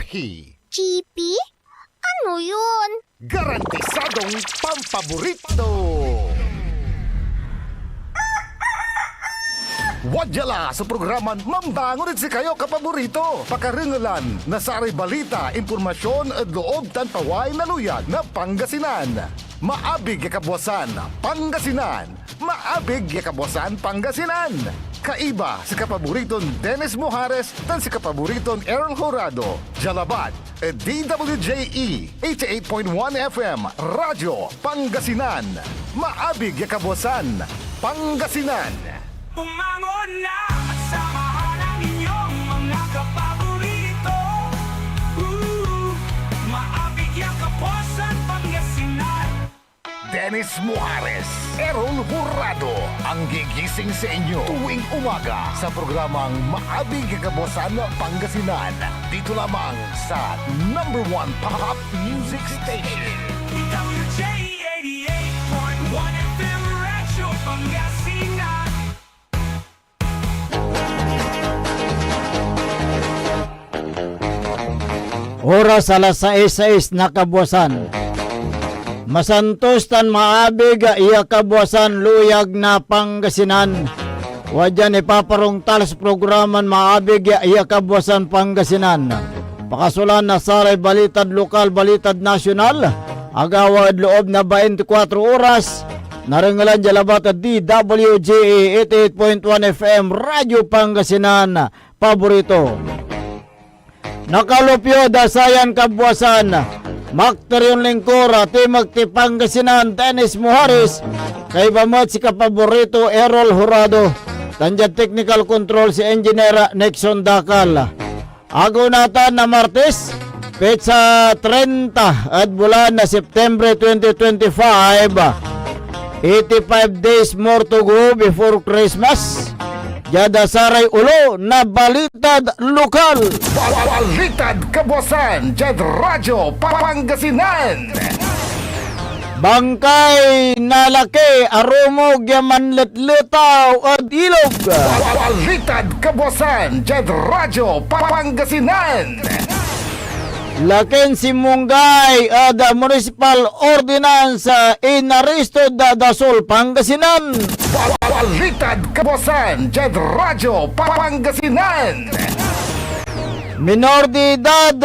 Biyahe. Chippy? Ano yun? Garantisadong pampaborito. Wadyala sa programan Mambangon si kayo kapaborito. Pakaringalan na saray balita, impormasyon at loob tanpaway na luyag na Pangasinan. Maabig yakabwasan Pangasinan. Maabig yakabwasan Pangasinan. Kaiba si kapaboriton Dennis Mujares dan si kapaboriton Errol Horado. Jalabat, DWJE 88.1 FM, Radyo Pangasinan. Maabig yakabwasan Pangasinan. Umangon na at samahan ang inyong mga kapaborito. Maabig yakabwasan Pangasinan. Dennis Mujares, Errol Horado, ang gigising sa inyo tuwing umaga sa programang Maabig Yakabwasan Pangasinan. Dito lamang sa #1 Pop Music Station. DWJ 88.1 FM, Radyo Pangasinan. Oras alas 6:06 na kabuwasan. Masantos tan maabig iya kabuwasan luyag na Pangasinan. Wadyan ipaparong talas programan maabig iya kabuwasan Pangasinan. Pakasulan na saray balitad lokal, balitad nasyonal. Agawad loob na 24 oras. Naringalan jalabat at DWJ 88.1 FM, Radyo Pangasinan, paborito. Nakalupyo dasayan kabuwasan. Makterion Lingkura, Timog ti Pangasinan, Dennis Mujares. Kay bamot si kapaborito Errol Horado. Tandiyan technical control si Engineer Nixon Dakal. Agunatan na Martes, petsa 30 at bulan na September 2025. 85 days more to go before Christmas. Yada saray ulo na balitad lokal. Balitad kabuwasan, Jad Radyo Pangasinan. Bangkay na laki, arumog yaman letletaw at ilog. Balitad kabuwasan, Jad Radyo Pangasinan. Lakin si Munggay at Municipal Ordinance Inaristo Dasol, Pangasinan. Balitad kabuwasan, Jad Radyo Pangasinan. Minor de edad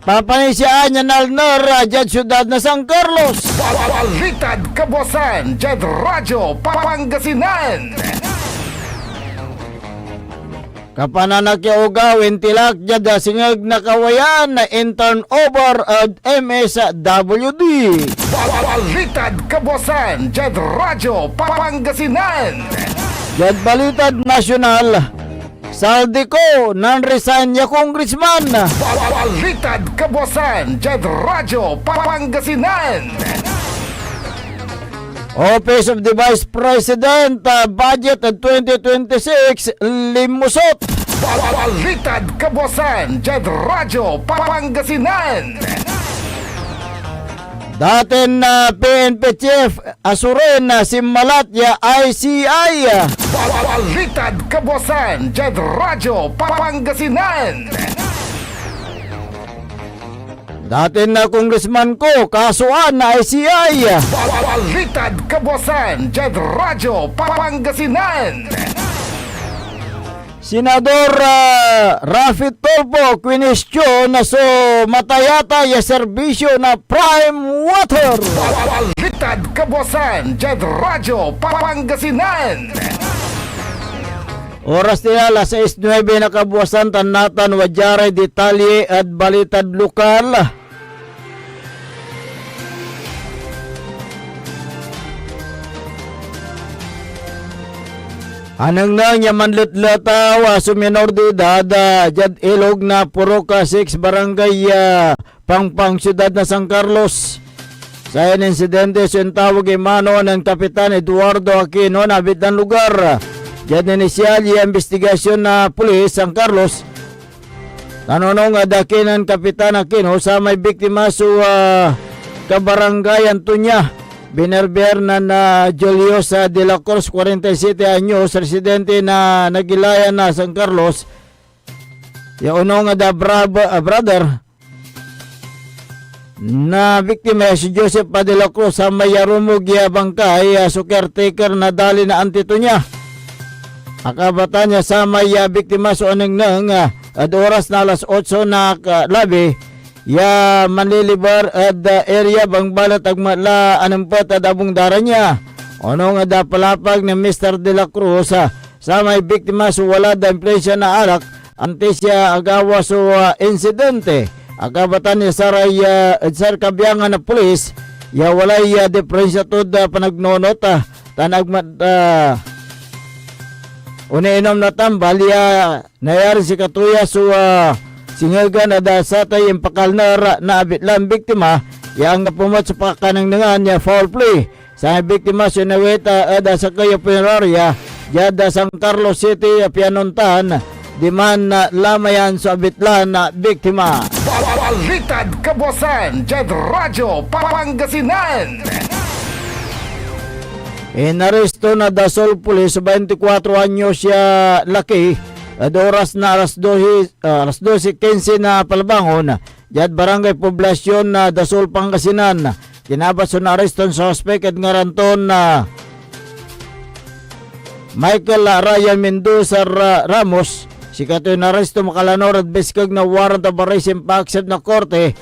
papanisiyaan niya nalnar dyan syudad na San Carlos. Balitad kabuwasan, Jad Radyo Pangasinan. Kapananak ya ugawin tilak jada singag na kawayan na intern over at MSWD. Balitad kabuwasan, Jad Radyo Pangasinan. Jad balitad nasyonal, Saldico non-resign ya congressman. Balitad kabuwasan, Jad Radyo Pangasinan. Office of the Vice President, budget 2026 limusot. Balitad kabuwasan, Jad Radyo Pangasinan. Datin PNP Chief Asuren Simmalatya ICI. Balitad kabuwasan, Jad Radyo Pangasinan. Datin na congressman ko kasuan na ICI. Balitad kabuwasan, Jad Radyo Pangasinan. Senador Rafi Tolpo kwinestyon na so matayata ya serbisyo na prime water. Balitad kabuwasan, Jad Radyo Pangasinan. Oras nila alas 6:09 na kabuwasan, tanatan wadyare detalye at balitad lokal. Anang nang yaman lutlataw suminor de dada jad ilog na Puroka 6 barangay Pangpang siyudad na San Carlos. Sa insidente sentawag imano ng Kapitan Eduardo Aquino na bit ng lugar. Jad inisyal yung investigasyon na pulis San Carlos. Tanonong adakinan Kapitan Aquino sa may biktima sa kabarangay Antonia. Binerber na Julius de la Cruz, 47 anyos, residente na Nagilaya na San Carlos. Yung unong da brother na biktima si Joseph de la Cruz sa mayarumog ya bangkay so caretaker na dali na antito niya. Akabatan niya sa may biktima so aneng nang at oras na alas 8 na labi ya manlilibar at area bang balat agmala anampat at abong dara niya. Ono nga da palapag ni Mr. de la Cruz sa may biktima so wala da implesia na alak ante siya agawa so insidente. Akabatan niya saray sar kabiyangan na pulis ya walay diferensya to da panagnonot tanagmat uniinom na tambal ya nayari si katuya so singaga na da satay impakal na abit lang biktima ya ang pumot sa pakanangan niya foul play sa biktima so naweta da sa kayo pinarya ya da San Carlos City pianontan di man lamayan sa abitlan na biktima. Balitad Kabuasan, Jed Radyo, Pangasinan. Inaresto na Dasol Police 24 anyos siya laki at oras na alas 12:15 na palbangon jad barangay poblasyon na Dasol Pangasinan. Kinabas na areston sa suspect at ngaranton na Michael Ryan Mendoza Ramos. Si katoy na aresto makalanor at beskag na warrant of arrest impact na korte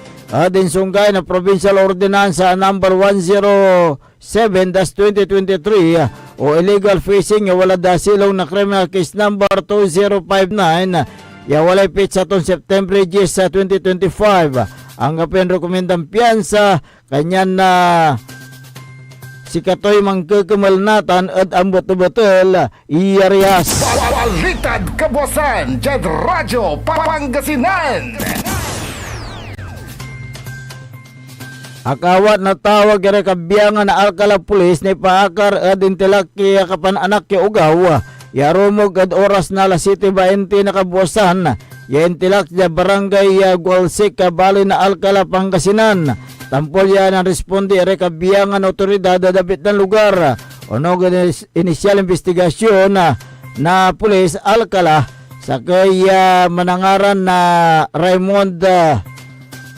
din sunggay na provincial ordinansa number 107-2023 o illegal fishing ya wala dasilong na criminal case number 2059 ya walay pitsa ton September 10 sa 2025 ang kapin rekomendang piyansa kanyan na si katoy mangkakamalnatan at ang betul-betul iyarias. Balitad Kabuasan, Jed Radyo, Pangasinan. Akawat na tawag kaya kabiyangan na Alcala Police ni paakar at intilak kaya kapan anak kaya ugaw yarumog at oras na alas 7:20 na Kabuasan ya intilak ya barangay Gualsik kabali na Alcala Pangasinan. Tampol yan ang responde ere kabiyangan otoridad dadabit ng lugar ono inisyal investigasyon na pulis Alcala sa kaya manangaran na Raymond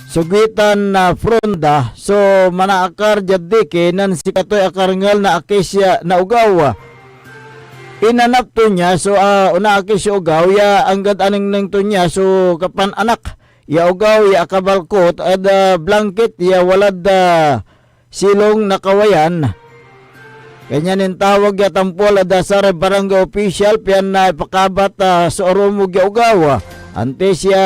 Sugitan na Fronda so manaakar jadike nan si katoy akarangal na akesya na ugaw inanap to niya so una akesya ugaw ya anggad aning nang to niya so kapan anak ya ugaw ya kabalkot at blanket ya walad silong nakawayan kanyan tawag ya tampol at sa barangay official piyan na ipakabat sa orumog ya ugaw ante siya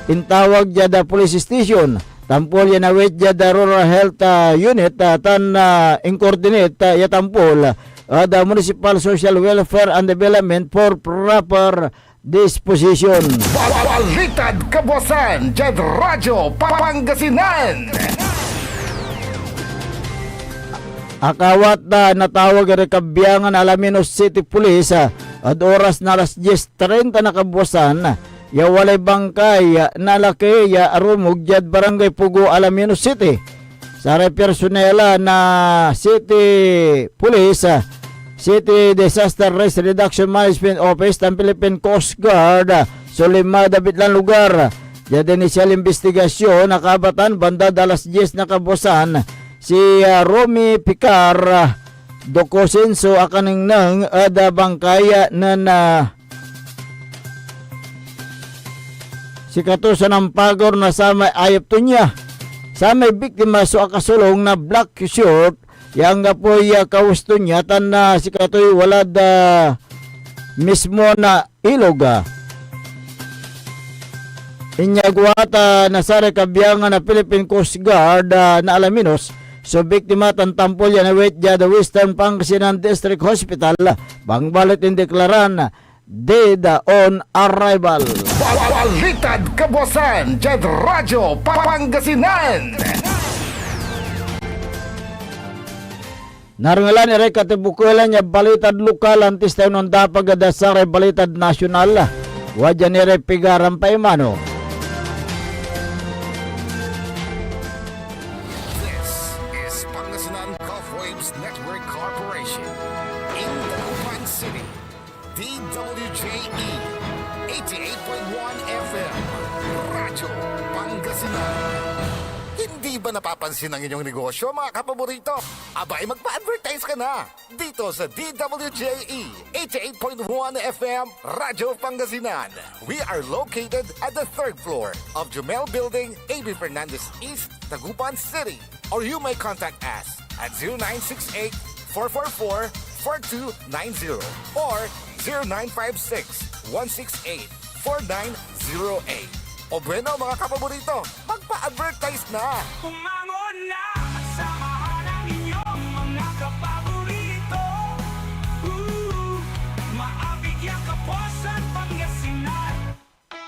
intawag ya da police station tampol ya nawit ya da rural health unit tan incoordinate ya tampol the municipal social welfare and development for proper disposition. Balitad Kabuasan, Jed Radyo, Pangasinan. Akawat na natawag ang kabiyangan Alaminos City Police at oras na alas 10:30 na Kabuasan ya walay bangkay na laki ya arumog jad barangay Pugo Alaminos City sa personela na City Police City Disaster Risk Reduction Management Office ng Philippine Coast Guard so lima dabit lang lugar jad initial investigasyon nakabatan banda alas 10 na Kabuasan si Romy Picar Dokosin so akaning nang ada bangkaya na si katusa ng pagor na sa may ayap to niya sa may biktima so akasulong na black shirt yang nga po kausto niya tan na si katoy wala da mismo na iloga inyagwata na sa kabiyangan na Philippine Coast Guard na Alaminos so biktima tan tampol yan na wait ya the Western Pangasinan District Hospital bangbalit indeklaran dead on arrival. Balitad Kabuasan, Jed Radyo, Pangasinan. Narangalan ere katibukulan niya balitad lokal antis tayo nung dapag adasare balitad nasyonal. Wajan ere pigaran pa imano. This is Pangasinan 88.1 FM, Radyo Pangasinan. Hindi ba napapansin ang inyong negosyo, mga kapaborito? Abay, magpa-advertise ka na dito sa DWJE 88.1 FM, Radyo Pangasinan. We are located at the 3rd floor of Jumel Building, AB Fernandez East, Tagupan City. Or you may contact us at 0968-444-4290 or 0956-168-4908. O bueno, mga kapaborito, magpa-advertise na! Pumangon na at samahan ang inyong mga kapaborito. Maabigyan Kapuasan, Pangasinan.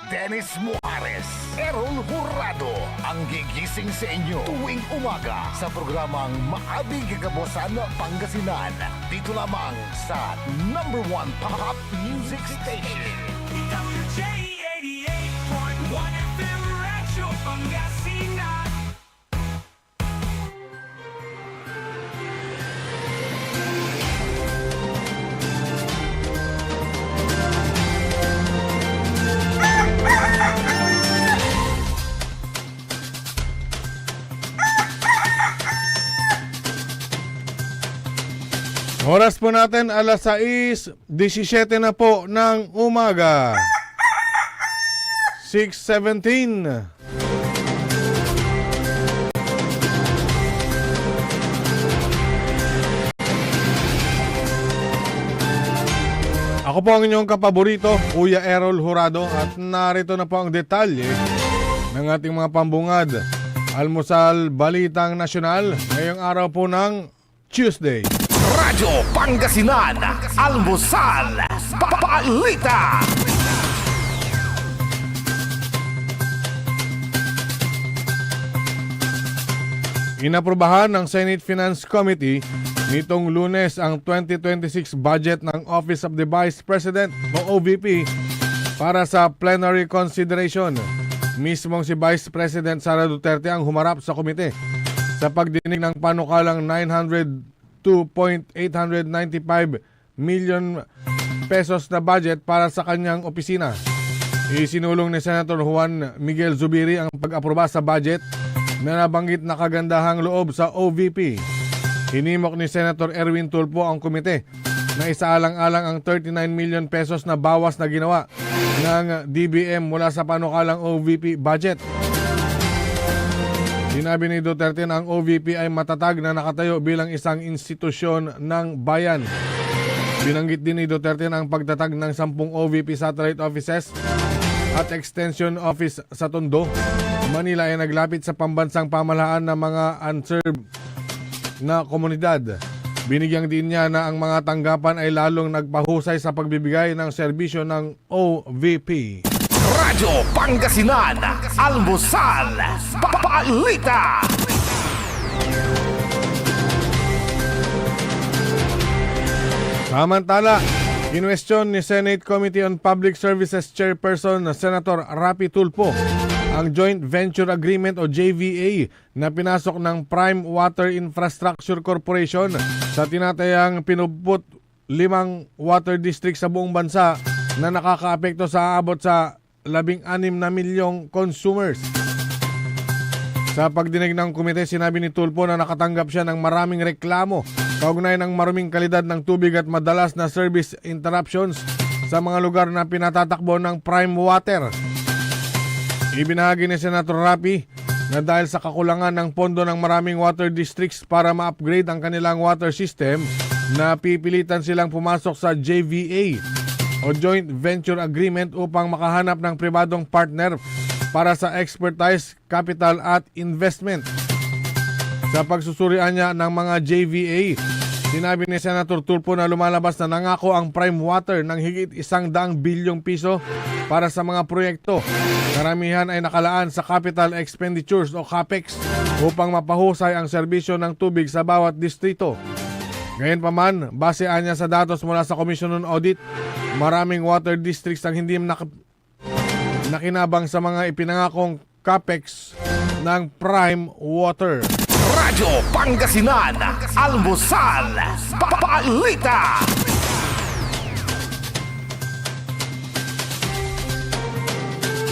Dennis Muarez, Errol Hurado, ang gigising sa inyo tuwing umaga sa programang Maabig Kapuasan Pangasinan. Dito lamang sa #1 Pop Music Station. DWJE 88.1 FM, Radyo Pangasinan. Oras po natin alas 6:17 na po ng umaga. 6:17. Ako po ang inyong kapaborito, Kuya Errol Hurado, at narito na po ang detalye ng ating mga pambungad. Almusal Balitang Nasyonal ngayong araw po ng Tuesday. Radyo Pangasinan, Almusal, Balita. Inaprubahan ng Senate Finance Committee nitong Lunes ang 2026 budget ng Office of the Vice President o OVP para sa plenary consideration. Mismong si Vice President Sara Duterte ang humarap sa komite sa pagdinig ng panukalang 902.895 million pesos na budget para sa kanyang opisina. Isinulong ni Senator Juan Miguel Zubiri ang pag-aproba sa budget na nabanggit na kagandahang loob sa OVP. Hinimok ni Senator Erwin Tulfo ang komite na isaalang-alang ang 39 million pesos na bawas na ginawa ng DBM mula sa panukalang OVP budget. Sinabi ni Duterte na ang OVP ay matatag na nakatayo bilang isang institusyon ng bayan. Binanggit din ni Duterte na ang pagtatag ng 10 OVP satellite offices at extension office sa Tondo, Manila ay naglapit sa pambansang pamahalaan ng mga unserved na komunidad. Binigyang din niya na ang mga tanggapan ay lalong nagpahusay sa pagbibigay ng serbisyo ng OVP. Radyo Pangasinan, Almusal, Balita. Samantala, inwestiyon ni Senate Committee on Public Services Chairperson Senator Rapi Tulfo ang Joint Venture Agreement o JVA na pinasok ng Prime Water Infrastructure Corporation sa tinatayang 55 water district sa buong bansa na nakakaapekto sa aabot sa 16 na milyong consumers. Sa pagdinig ng komite, sinabi ni Tulfo na nakatanggap siya ng maraming reklamo kaugnay ng maruming kalidad ng tubig at madalas na service interruptions sa mga lugar na pinatatakbo ng Prime Water. Ibinahagi ni Senator Rapi na dahil sa kakulangan ng pondo ng maraming water districts para ma-upgrade ang kanilang water system, na pipilitan silang pumasok sa JVA o Joint Venture Agreement upang makahanap ng pribadong partner para sa expertise, capital at investment. Sa pagsusurian niya ng mga JVA, sinabi ni Senator Tulfo na lumalabas na nangako ang Prime Water ng higit 100 bilyong piso para sa mga proyekto. Karamihan ay nakalaan sa capital expenditures o CAPEX upang mapahusay ang serbisyo ng tubig sa bawat distrito. Gayunpaman, basean niya sa datos mula sa Commission on Audit, maraming water districts ang hindi nakinabang sa mga ipinangakong CAPEX ng Prime Water. Radyo Pangasinan, Almusal, Balita.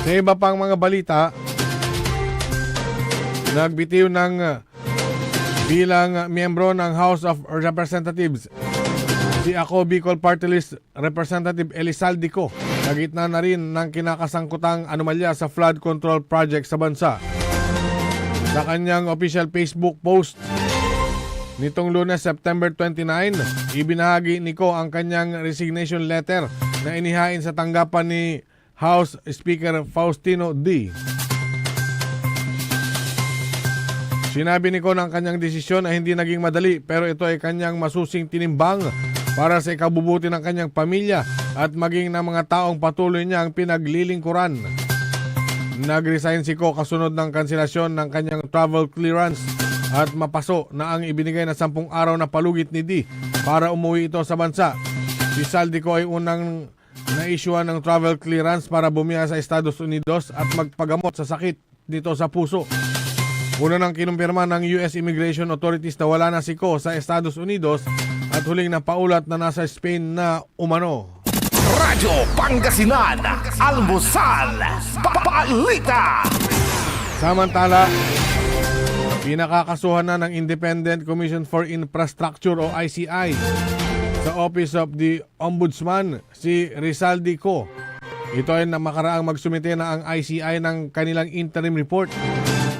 Sa iba pang mga balita, nagbitiw ng bilang miyembro ng House of Representatives si Ako Bicol Party List Representative Elizalde Co. Sa gitna na rin ng kinakasangkutang anomalya sa flood control project sa bansa. Sa kanyang official Facebook post nitong Lunes, September 29, ibinahagi ni Ko ang kanyang resignation letter na inihain sa tanggapan ni House Speaker Faustino D. Sinabi ni Ko ng kanyang desisyon ay hindi naging madali, pero ito ay kanyang masusing tinimbang para sa ikabubuti ng kanyang pamilya at maging ng mga taong patuloy niyang pinaglilingkuran. Nag-resign si Ko kasunod ng kanselasyon ng kanyang travel clearance at mapaso na ang ibinigay na 10 araw na palugit ni D para umuwi ito sa bansa. Si Saldico ay unang na-issuean ng travel clearance para bumiya sa Estados Unidos at magpagamot sa sakit dito sa puso. Una nang kinumpirma ng US Immigration Authorities na wala na si Ko sa Estados Unidos at huling napaulat na nasa Spain na umano. Radyo Pangasinan, Almusal, Balita. Samantala, pinakakasuhan na ng Independent Commission for Infrastructure o ICI sa Office of the Ombudsman si Rizalde Co. Ito ay makaraang magsumite na ang ICI ng kanilang interim report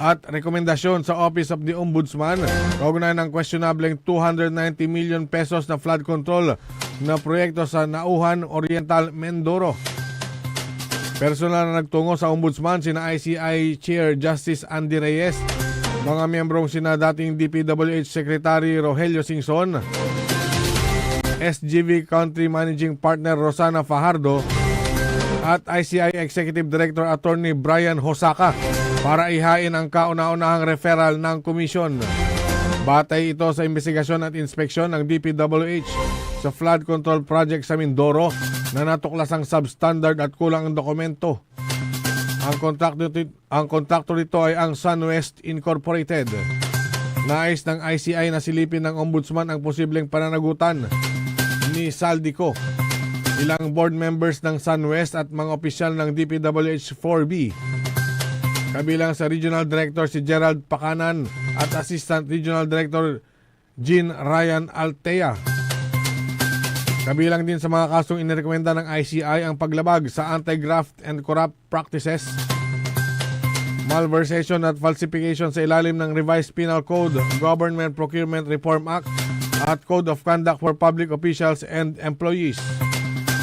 at rekomendasyon sa Office of the Ombudsman kaugnay ng questionableng 290 million pesos na flood control na proyekto sa Nauhan Oriental, Mindoro. Personal na nagtungo sa Ombudsman sina ICI Chair Justice Andy Reyes, mga miyembrong sina dating DPWH Secretary Rogelio Singson, SGV Country Managing Partner Rosana Fajardo at ICI Executive Director Attorney Brian Hosaka para ihain ang kauna-unahang referral ng komisyon. Batay ito sa investigasyon at inspeksyon ng DPWH sa flood control project sa Mindoro na natuklasang substandard at kulang ang dokumento. Ang kontraktor nito ay ang SunWest Incorporated. Nais ng ICI na silipin ng Ombudsman ang posibleng pananagutan ni Saldico, ilang board members ng SunWest at mga opisyal ng DPWH 4B. Kabilang sa Regional Director si Gerald Pakanan at Assistant Regional Director Jean Ryan Altea. Kabilang din sa mga kasong inirekomenda ng ICI ang paglabag sa anti-graft and corrupt practices, malversation at falsification sa ilalim ng Revised Penal Code, Government Procurement Reform Act at Code of Conduct for Public Officials and Employees.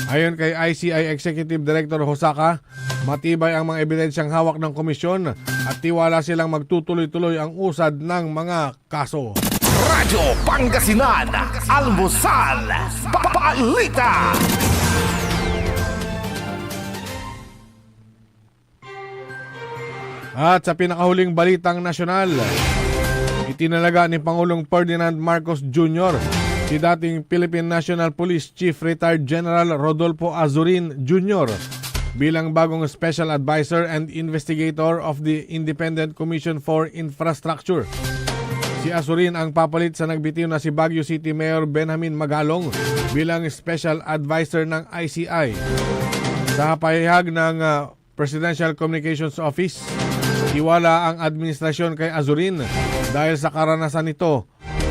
Ayon kay ICI Executive Director Hosaka, matibay ang mga ebidensyang hawak ng komisyon at tiwala silang magtutuloy-tuloy ang usad ng mga kaso. Radyo Pangasinan, Almusal, Balita. At sa pinakahuling balitang nasyonal, itinalaga ni Pangulong Ferdinand Marcos Jr. si dating Philippine National Police Chief Retired General Rodolfo Azurin Jr. bilang bagong Special Advisor and Investigator of the Independent Commission for Infrastructure. Si Azurin ang papalit sa nagbitiw na si Baguio City Mayor Benjamin Magalong bilang Special Advisor ng ICI. Sa pahayag ng Presidential Communications Office, iwala ang administrasyon kay Azurin dahil sa karanasan nito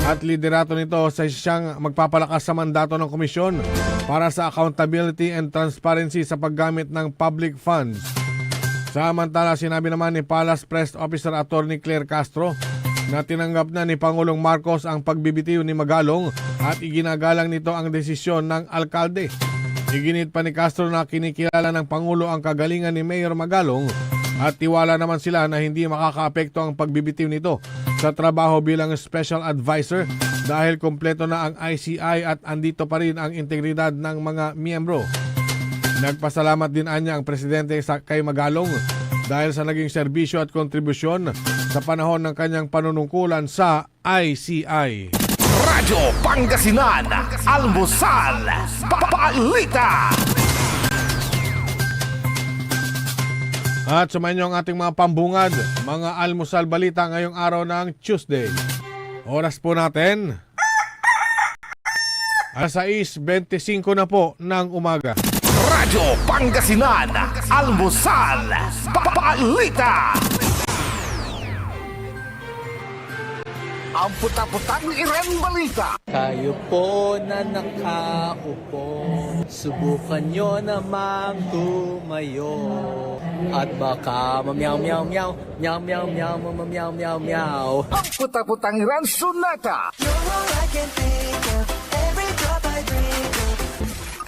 at liderato nito sa siyang magpapalakas sa mandato ng komisyon para sa accountability and transparency sa paggamit ng public funds. Samantala, sinabi naman ni Palace Press Officer Attorney Claire Castro na tinanggap na ni Pangulong Marcos ang pagbibitiw ni Magalong at iginagalang nito ang desisyon ng alkalde. Iginit pa ni Castro na kinikilala ng Pangulo ang kagalingan ni Mayor Magalong at tiwala naman sila na hindi makakaapekto ang pagbibitiw nito sa trabaho bilang Special Advisor dahil kompleto na ang ICI at andito pa rin ang integridad ng mga miyembro. Nagpasalamat din anya ang Presidente kay Magalong dahil sa naging serbisyo at kontribusyon sa panahon ng kanyang panunungkulan sa ICI. Radyo Pangasinan, Almusal, Balita. At sumayin ang ating mga pambungad, mga almusal balita ngayong araw ng Tuesday. Oras po natin, 6:25 na po ng umaga. Radyo Pangasinan, Almusal, Balita. Ang puta-putang Iren Balita. Kayo po na nakaupo, subukan nyo namang tumayo. At baka mamyaw-meow-meow, meow-meow-meow, mamyaw-meow-meow. Ang puta-putang Iren Sunata.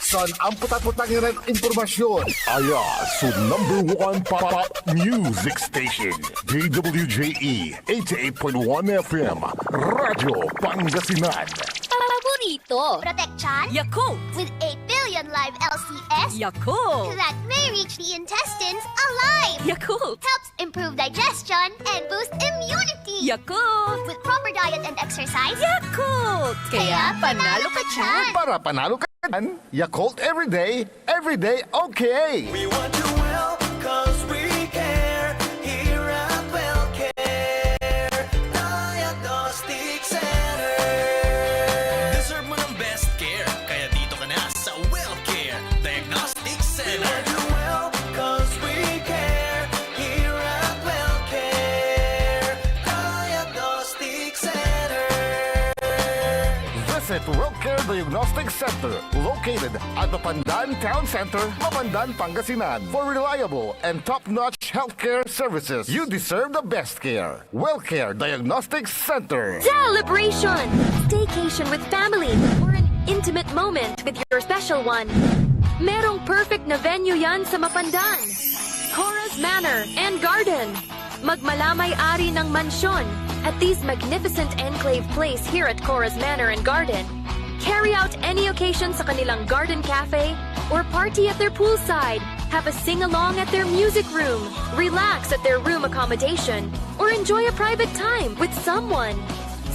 Son, ang puta-putang Iren Impormasyon. Aya, so number 1 pop music station. DWJE 88.1 FM. Radyo Pangasinan. Paborito. Protection. Yakult! With 8 billion live LCS Yakult! that may reach the intestines alive. Yakult! Helps improve digestion and boost immunity. Yakult! With proper diet and exercise. Yakult! Kaya panalo ka dyan! Para panalo ka dyan, Yakult every day okay. We want you well, cause we care. Here at WellCare Diagnostic Center. Deserve mo ng best care, kaya dito ka na sa WellCare Diagnostic Center. We want you well, cause we care. Here at WellCare Diagnostic Center. Visit WellCare Diagnostic Center, located at the Pandan Town Center, Mapandan, Pangasinan. For reliable and top-notch healthcare services, you deserve the best care. WellCare Diagnostic Center. Celebration! Staycation with family or an intimate moment with your special one. Merong perfect na venue yan sa Mapandan. Cora's Manor and Garden. Magmalamay-ari ng mansyon at these magnificent enclave place here at Cora's Manor and Garden. Carry out any occasion sa kanilang garden cafe or party at their poolside. Have a sing-along at their music room. Relax at their room accommodation or enjoy a private time with someone.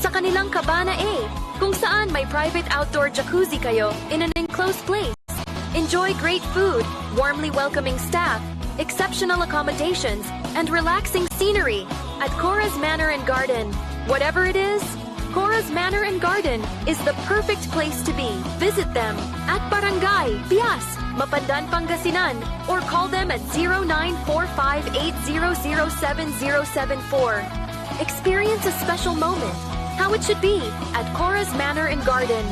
Sa kanilang Cabana A, kung saan may private outdoor jacuzzi kayo in an enclosed place. Enjoy great food, warmly welcoming staff, exceptional accommodations, and relaxing scenery at Cora's Manor and Garden. Whatever it is, Cora's Manor and Garden is the perfect place to be. Visit them at Barangay Pias, Mapandan, Pangasinan, or call them at 0945-800-7074. Experience a special moment, how it should be at Cora's Manor and Garden.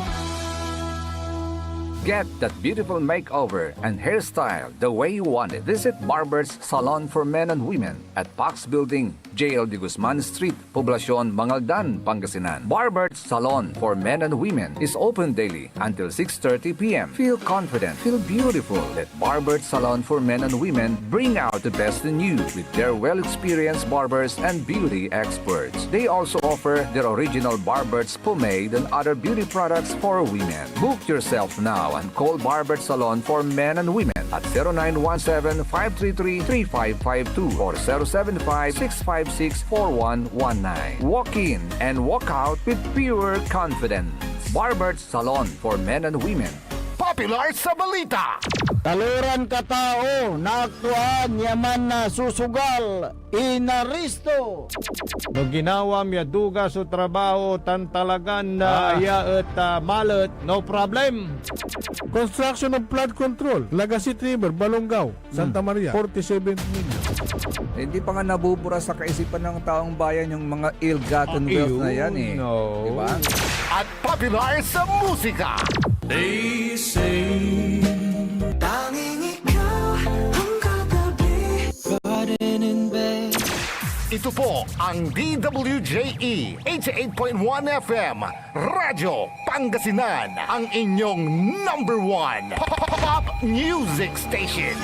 Get that beautiful makeover and hairstyle the way you want it. Visit Barber's Salon for Men and Women at Pax Building, JL de Guzman Street, Poblacion, Mangaldan, Pangasinan. Barber's Salon for Men and Women is open daily until 6:30 p.m. Feel confident, feel beautiful. Let Barber's Salon for Men and Women bring out the best in you with their well-experienced barbers and beauty experts. They also offer their original Barber's pomade and other beauty products for women. Book yourself now and call Barber Salon for Men and Women at 0917-533-3552 or 075-656-4119. Walk in and walk out with pure confidence. Barber Salon for Men and Women. Popular sa balita. Taluran ka tao, naaktuan, yaman na susugal, inaristo. No ginawa miya duga sa trabaho, tan talagan na aya at malat, no problem. Construction of flood control, Lagasit River, Balongaw, Santa Maria, 47 million. Hindi pa nga nabubura sa kaisipan ng taong bayan yung mga ill-gotten wealth na yan eh. No. Diba? At popular sa musika. They say tanging ikaw ang katabi. Garden in bed. Ito po ang DWJE 88.1 FM Radyo Pangasinan, ang inyong number 1 pop music station.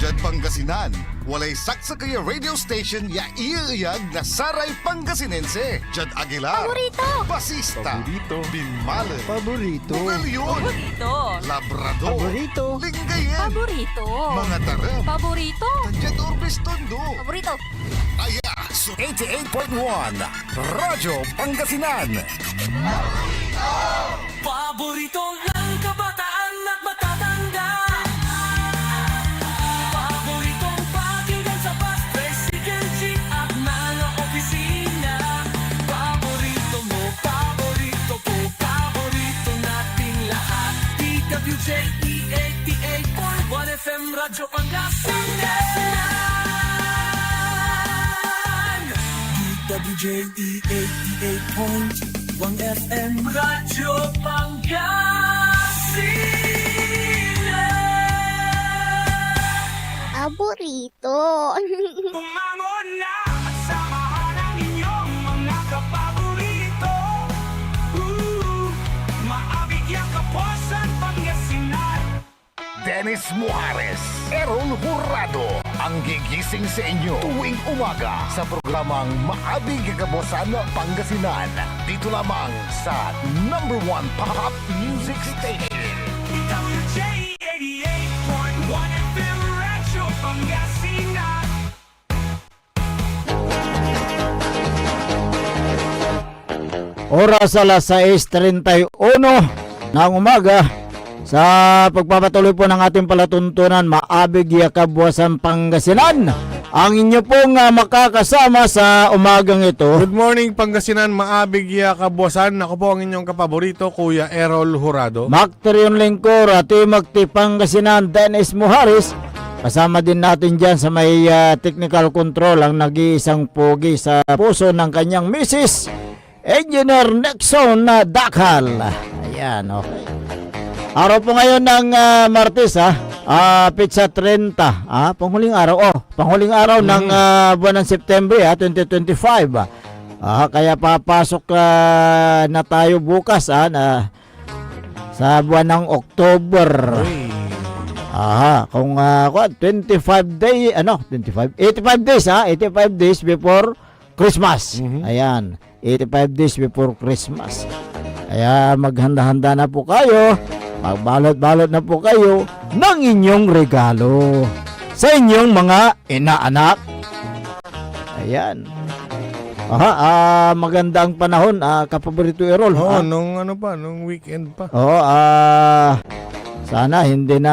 Diyan Pangasinan, walay saksa kaya radio station ya iiyag na saray Pangasinense. Diyan Aguilar, Paborito. Basista, Binmale, Paborito. Bugalyon, Paborito! Labrador, Paborito. Lingayen, Paborito! mga tarem, Paborito! Diyan Urbis Tondo. Paborito. Aya, so 88.1 Radyo Pangasinan. Paborito ng kabataan at matatanda. Paboritong pakinggan sa bus, tricycle, jeep at mga opisina. Paborito mo, paborito ko, paborito. DWJE 88.1 FM Radyo Pangasinan. DWJE 88.1 FM Radyo Pangasinan. Paborito. Bumangon na at samahan ang inyong mga kapaborito. Maabig yung Kapuasan, Pangasinan. Dennis Muhares, Errol Hurado, ang gigising sa inyo tuwing umaga sa programang Maabig Kabuosan Pangasinan. Dito lamang sa #1 Pop Music Station. DWJ 88.1 FM Radyo Pangasinan. Oras alas 6:31 ng umaga sa pagpapatuloy po ng ating palatuntunan Maabig Kabuosan Pangasinan. Ang inyo pong makakasama sa umagang ito. Good morning Pangasinan, maabig ya kabuosan. Ako po ang inyong kapaborito, Kuya Errol Hurado. Macterion Lingkor at Magti Pangasinan, Dennis Muhares. Kasama din natin dyan sa may technical control ang nag-iisang pogi sa puso ng kanyang misis, Engineer Nexon Dakal. Ayan, okay. Araw po ngayon ng Martes, Pizza 30, panghuling araw, panghuling araw ng buwan ng September 2025. Kaya papasok na tayo bukas sa buwan ng October. Kung 85 days 85 days before Christmas. Ayan, 85 days before Christmas. Kaya maghanda-handa na po kayo. Magbalot-balot na po kayo ng inyong regalo sa inyong mga inaanak. Ayan. Maganda ang panahon, kapaborito Errol. Oo, nung weekend pa. Sana hindi na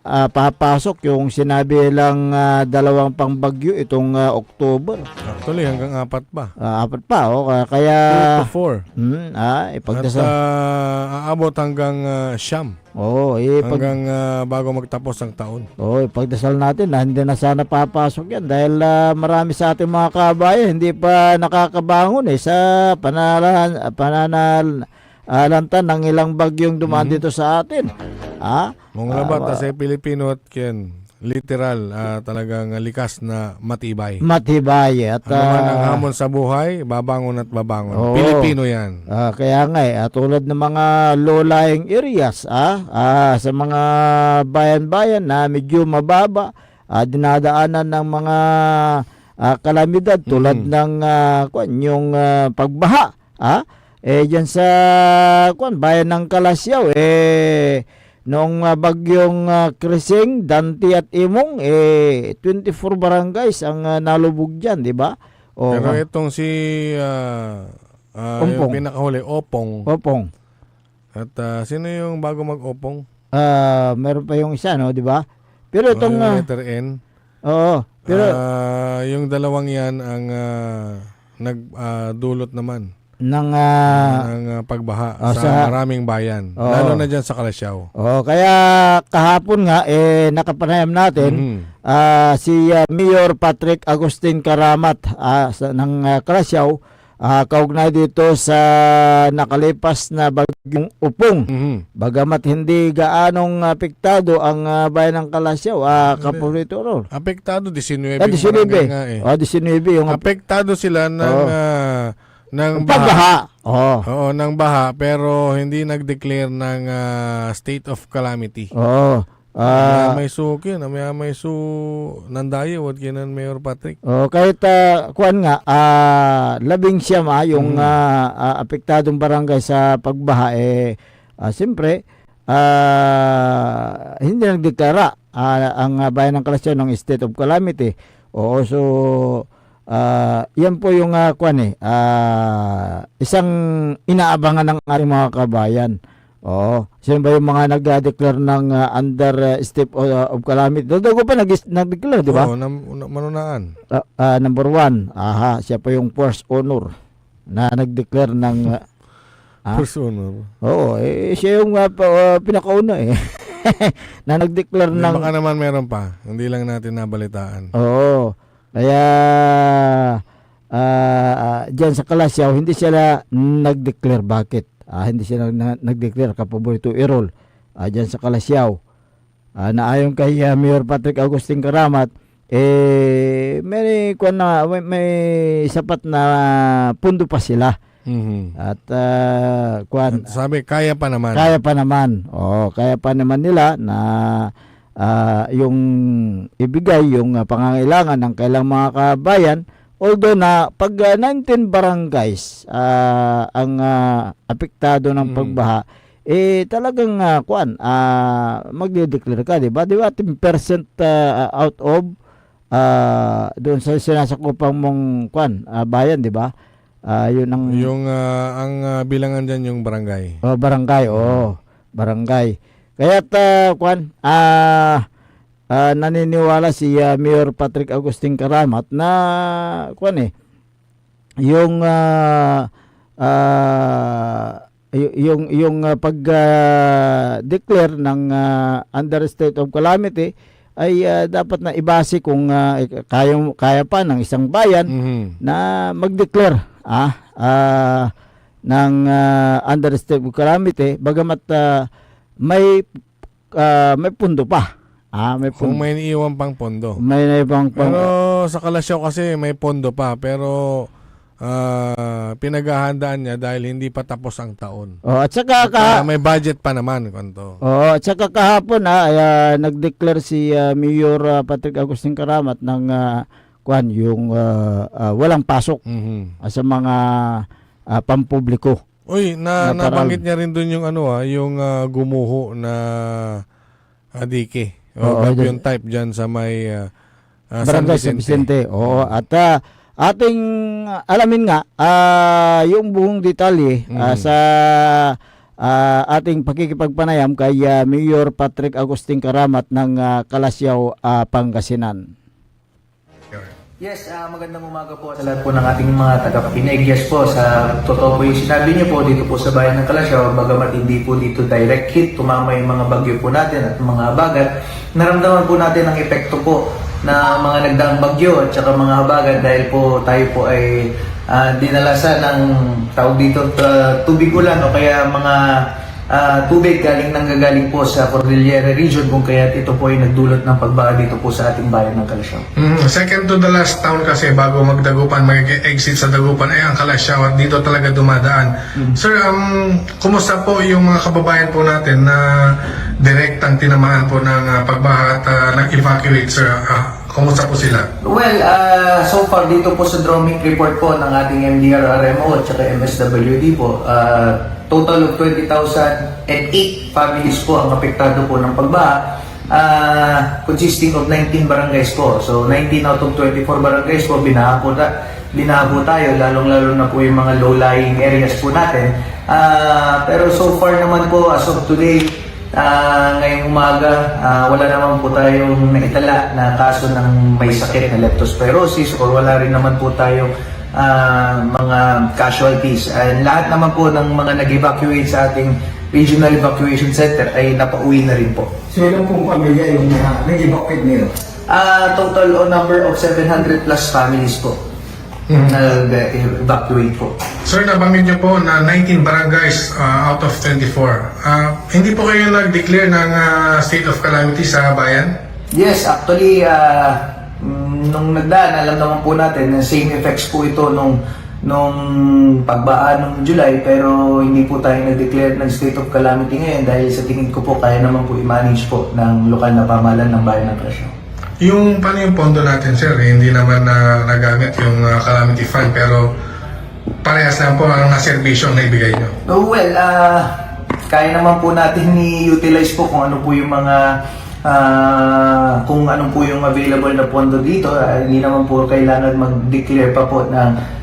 papasok yung sinabi lang dalawang pangbagyo itong October. Actually, hanggang 4 pa. 4 pa, kaya 2 to 4. ipagdasal. At aabot hanggang siyam. Hanggang bago magtapos ang taon. Ipagdasal natin na hindi na sana papasok yan dahil marami sa ating mga kabayan hindi pa nakakabangon sa pananalantan ng ilang bagyong dumaan dito sa atin. Mga labat sa Pilipino at literal talagang likas na matibay. Matibay at ano man ang hamon sa buhay, babangon at babangon. Pilipino yan. Kaya nga tulad ng mga low-lying areas sa mga bayan-bayan na medyo mababa, dinadaanan ng mga kalamidad tulad ng yung pagbaha. Diyan sa bayan ng Kalasyaw, noong bagyong Krising, Danti at Imong, 24 barangays ang nalubog dyan, di ba? Pero itong si yung pinakahuli, Opong. At sino yung bago mag-Opong? Meron pa yung isa, no, di ba? Pero itong yung letter N. Pero yung dalawang yan ang nagdulot naman ng pagbaha sa maraming bayan, lalo na dyan sa Kalasyaw. Kaya kahapon nga nakapanayam natin si Mayor Patrick Agustin Karamat ng Kalasyaw, kaugnay dito sa nakalipas na bagyong Upong. Bagamat hindi gaanong apektado ang bayan ng Kalasyaw, kapaborito Errol. Apektado 19. 19 yung apektado sila ng pagbaha. Ng baha, pero hindi nag-declare ng state of calamity. May suki na may nandayo wad kinan Mayor Patrick. Kahit kuan nga 11 yung apektadong barangay sa pagbaha, siyempre hindi nagdeklara ang bayan ng Kalasyaw ng state of calamity. Yan po yung isang inaabangan ng ating mga kabayan. Sino ba yung mga nag-declare ng under state of calamity? Doon pa nag-declare, di ba? Manunaan. Number 1, siya pa yung first honor na nag-declare ng First owner. Oo, siya yung pinakauna eh. Na nag-declare ng... Baka naman meron pa. Hindi lang natin nabalitaan. Oo. Kaya diyan sa Kalasyaw hindi sila nag-declare. Bakit? Hindi sila nag-declare kapaborito Errol diyan sa Kalasyaw. Na ayon kay Mayor Patrick Agustin Karamat, may sapat na pundo pa sila. At sabi, kaya pa naman. Kaya pa naman. Kaya pa naman nila na yung ibigay yung pangangailangan ng kailang mga kabayan. Although na pag 19 barangays ang apektado ng pagbaha, talagang magde-declare ka, di ba? Di ba 10% out of doon sa sinasakupang mong bayan, di ba? Yun ang ang bilangan diyan yung barangay. Barangay, barangay. Kaya't naniniwala si Mayor Patrick Agustin Karamat na yung pag-declare ng under state of calamity ay dapat na ibase kung kaya pa ng isang bayan na mag-declare ng under state of calamity, bagamat may pundo pa. Kung may iiwan pang pondo. May naibang Pero sa Kalasyaw kasi may pondo pa, pero pinaghahandaan niya dahil hindi pa tapos ang taon. At saka may budget pa naman kanto. At saka kahapon nag-declare si Mayor Patrick Agustin Karamat ng yung walang pasok sa mga pampubliko. Uy, nabanggit niya rin doon yung yung gumuho na dike. Yung type diyan sa may San Vicente. At ating alamin nga yung buong detalye sa ating pakikipagpanayam kay Mayor Patrick Agustin Karamat ng Kalasyaw, Pangasinan. Yes, magandang umaga po sa lahat po ng ating mga tagapakinig. Yes po, sa totoo po yung sinabi niyo po dito po sa bayan ng Kalasyaw, bagamat hindi po dito direct hit, tumama yung mga bagyo po natin at mga habagat, naramdaman po natin ang epekto po na mga nagdaang bagyo at saka mga habagat dahil po tayo po ay dinalasan ng tawag dito tubig ulan o kaya mga tubig nanggagaling po sa Cordillera region kung kaya ito po ay nagdulot ng pagbaha dito po sa ating bayan ng Kalasyaw. Second to the last town kasi bago magdagupan, mag-exit sa Dagupan ay ang Kalasyaw at dito talaga dumadaan. Sir, kumusta po yung mga kababayan po natin na direktang tinamaan po ng pagbaha at nag-evacuate, sir? Kumusta po sila? Well, so far dito po sa Dromic report po ng ating MDRRMO at saka MSWD po, total of 20,008 families po ang apektado po ng pagbaha, consisting of 19 barangays po. So 19 out of 24 barangays po binaha po tayo, lalong-lalo na po yung mga low-lying areas po natin. Pero so far naman po, as of today, ngayong umaga, wala naman po tayong naitala na kaso ng may sakit na leptospirosis or wala rin naman po tayong mga casualties. And lahat naman po ng mga nag-evacuate sa ating Regional Evacuation Center ay napauwi na rin po. So ilang pong pamilya yung nag-evacuate nila? Total o number of 700 plus families po nag-evacuate po. Sir, nabanggit niyo po na 19 barangays out of 24. Hindi po kayo nag-declare ng state of calamity sa bayan? Yes, actually, nung nagdaan, alam naman po natin na same effects po ito nung pagbaan ng July, pero hindi po tayo nag-declare ng state of calamity ngayon dahil sa tingin ko po kaya naman po i-manage po ng lokal na pamahalaan ng bayan ng Kalasyaw. Yung paano yung pondo natin, sir? Hindi naman nagamit yung calamity fund, pero parehas lang po ang naservisyo na ibigay nyo. Well, kaya naman po natin i-utilize po kung ano po yung mga kung anong po yung available na pondo dito. Hindi naman po kailangan mag-declare pa po ng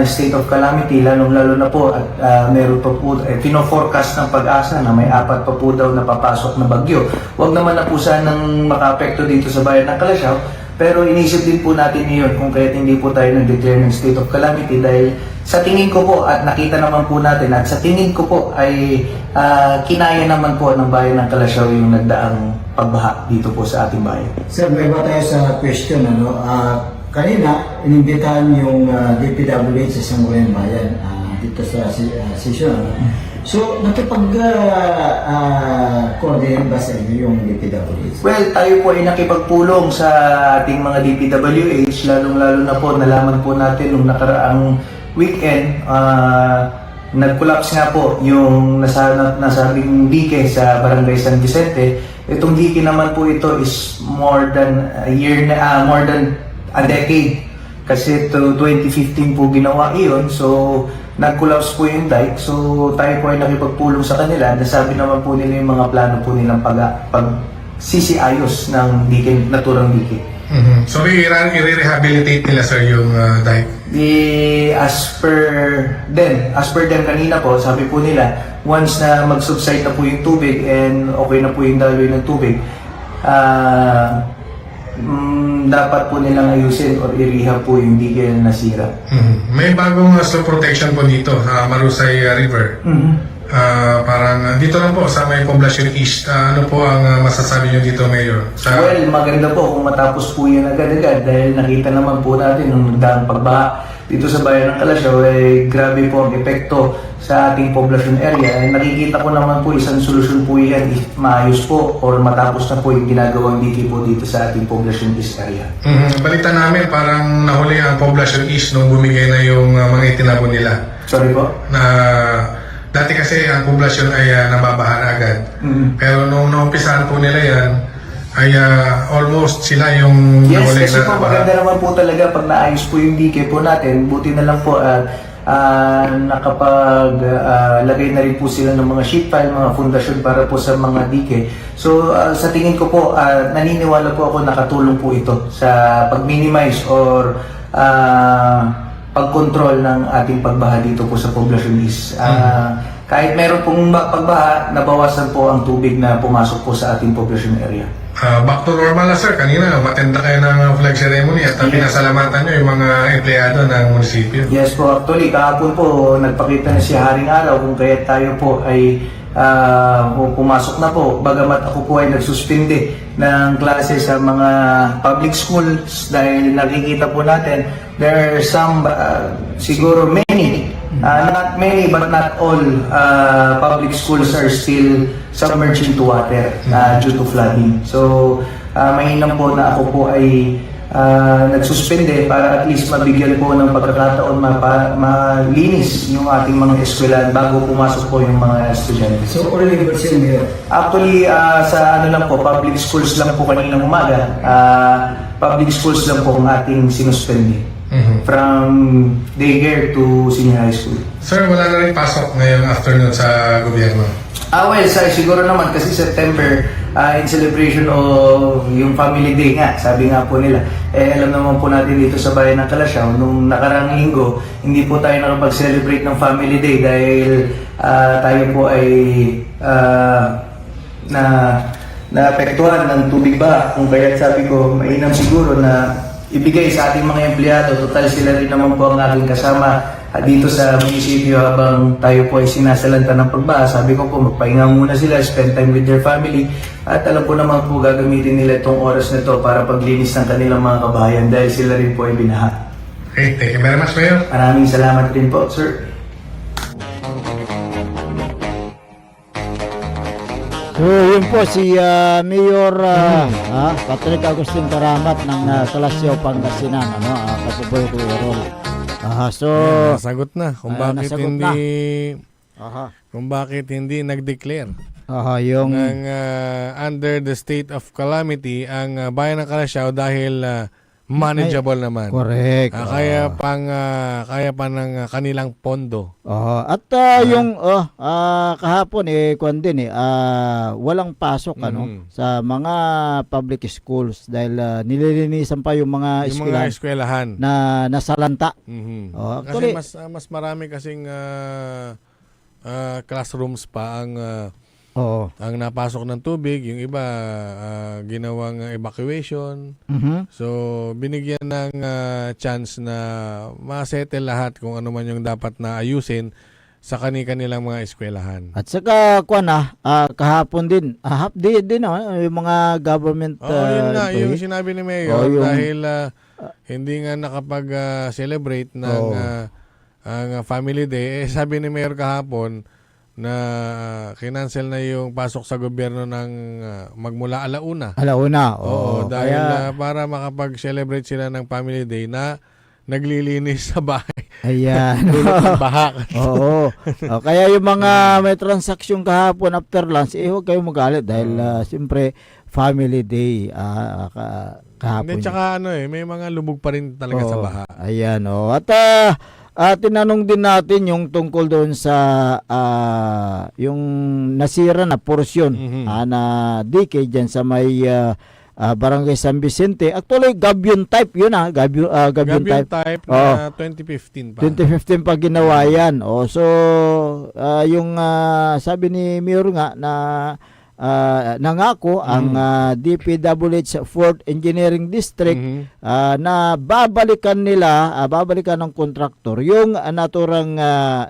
state of calamity, lalong-lalo na po at meron pa po pino-forecast ng Pag-asa na may 4 pa po daw na papasok na bagyo. Huwag naman na po sanang maka-apekto dito sa bayan ng Kalasyaw Pero inisip din po natin ngayon kung kaya't hindi po tayo nag-declare ng state of calamity dahil sa tingin ko po at nakita naman po natin at sa tingin ko po ay kinaya naman po ng bayan ng Calasiao yung nagdaang pagbaha dito po sa ating bayan. Sir, may iba tayo sa question, ano? Kanina, inimbitahan yung DPWH sa Sangguniang Bayan dito sa session. So, nakipag-coordinate ba sa inyo yung DPWH? Well, tayo po ay nakipagpulong sa ating mga DPWH, lalong-lalo na po, nalaman po natin nung nakaraang weekend, nag-collapse nga po yung nasabing dike sa Barangay San Vicente. Itong dike naman po ito is more than a decade. Kasi to 2015 po ginawa iyon. So, nag-collapse po yung dike. So, tayo po ay nakipagpulong sa kanila. Nasabi naman po nila yung mga plano po nilang pag-sisiayos ng dike, naturang dike. So, i-rehabilitate nila, sir, yung dike? As per them kanina po, sabi po nila, once na mag-subside na po yung tubig and okay na po yung daloy ng tubig, dapat po nilang ayusin or i-rehab po yung dike na nasira. May bagong slow protection po dito, Marusay River. Parang dito lang po sa may Poblacion East. Ano po ang masasabi nyo dito, Mayor? Well, maganda po kung matapos po yan agad-agad dahil nakita naman po natin nung nagdaang pagbaha dito sa bayan ng Calasiao, grabe po ang epekto sa ating population area. Nakikita ko naman po isang solusyon po yan if maayos po or matapos na po yung ginagawang dike po dito sa ating population east area. Balita namin parang nahuli ang Poblacion East nung bumigay na yung mga itinabon nila. Sorry po? Dati kasi ang poblasyon ay nababaha na agad. Pero nung naumpisahan po nila yan, ay almost sila yung yes, nahuli kasi na po maganda naman po talaga pag naayos po yung dike po natin. Buti na lang po nakapaglagay na rin po sila ng mga sheet pile, mga fundasyon para po sa mga dike. So sa tingin ko po, naniniwala po ako nakatulong po ito sa pag-minimize or pag-control ng ating pagbaha dito po sa Poblacion East. Kahit meron pong pagbaha, nabawasan po ang tubig na pumasok po sa ating population area. Back to normal na, sir. Kanina, matenda kayo ng flag ceremony at pinasalamatan nyo yung mga empleyado ng munisipyo. Yes po, actually, kahapon po, nagpakita na si Haring Araw kung kaya tayo po ay pumasok na po. Bagamat ako po ay nagsuspinde ng klase sa mga public schools dahil nakikita po natin, there are some, siguro many, not many but not all public schools are still submerged into water due to flooding. So, mainam po na ako po ay nagsuspende para at least mabigyan po ng pagkakataon malinis yung ating mga eskwelahan bago pumasok po yung mga estudyante. So, only version here? Actually, sa ano lang po, public schools lang po kaninang umaga. Public schools lang po ang ating sinuspende. From daycare to senior high school. Sir, wala na rin pasok ngayong afternoon sa gobyerno? Well, siguro naman kasi September, in celebration of yung Family Day nga, sabi nga po nila. Alam naman po natin dito sa bayan ng Calasiao, nung nakarang linggo, hindi po tayo nakapag-celebrate ng Family Day dahil tayo po ay naapektuhan ng tubig ba. Kung kaya sabi ko, mainam siguro na ibigay sa ating mga empleyado. Total sila rin naman po ang aking kasama dito sa munisipyo habang tayo po ay sinasalanta ng pagbaha. Sabi ko po, magpahinga muna sila, spend time with their family. At alam ko naman po, gagamitin nila itong oras na ito para paglinis ng kanilang mga kabahayan dahil sila rin po ay binaha. Okay, thank you very much, Mayor. Maraming salamat rin po, sir. So, yun po si Mayor Patrick Agustin Karamat ng Calasiao, Pangasinan, Kapaborito Errol. So, nasagot na kung bakit hindi nag-declare yung under the state of calamity ang bayan ng Calasiao dahil manageable naman. Correct. Kaya pa ng kanilang pondo. At yung kahapon kuan din walang pasok sa mga public schools dahil nililinisan pa yung mga eskwelahan na nasalanta. Kasi mas marami kasing classrooms pa ang Oo. ang napasok ng tubig, yung iba ginawang evacuation. So binigyan ng chance na ma-settle lahat kung ano man yung dapat na ayusin sa kanilang mga eskwelahan. At saka kahapon din, half day din yung mga government Yun nga, yung employee. sinabi ni Mayor, yung- dahil hindi nga nakapag-celebrate ng ang Family Day, sabi ni Mayor kahapon na kinancel na yung pasok sa gobyerno ng magmula alauna. Alauna. Oo, dahil kaya, para makapag-celebrate sila ng Family Day na naglilinis sa bahay. ayan. Dulot ng baha. Oo. Kaya yung mga may transaksyon kahapon after lunch, huwag kayong magalit dahil siyempre Family Day kahapon. Hindi, tsaka may mga lubog pa rin talaga sa baha. Ayan, At tinanong din natin yung tungkol doon sa yung nasira na porsyon na DK dyan sa may Barangay San Vicente. Actually, gabion type yun gabion Gabion type na 2015 pa. 2015 pa ginawa yan. So, yung sabi ni Mayor nga na nangako ang DPWH 4th Engineering District na babalikan ng kontraktor yung naturang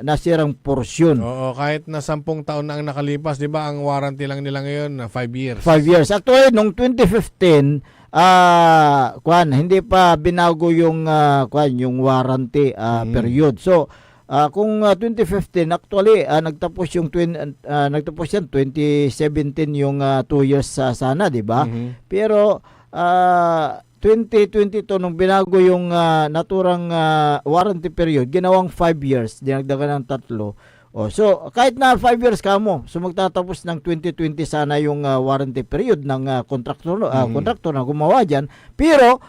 nasirang porsyon. Oo, kahit na 10 taon na ang nakalipas, 'di ba? Ang warranty lang nila ngayon 5 years. 5 years. Actually, nung 2015, hindi pa binago yung yung warranty period. So, kung 2015 actually nagtapos yan 2017 yung 2 years sana, 'di ba? Pero 2022 nung binago yung naturang warranty period, ginawang 5 years, dinagdagan ng 3. So kahit na 5 years kamo, so magtatapos ng 2020 sana yung warranty period ng kontraktor na gumawa diyan, pero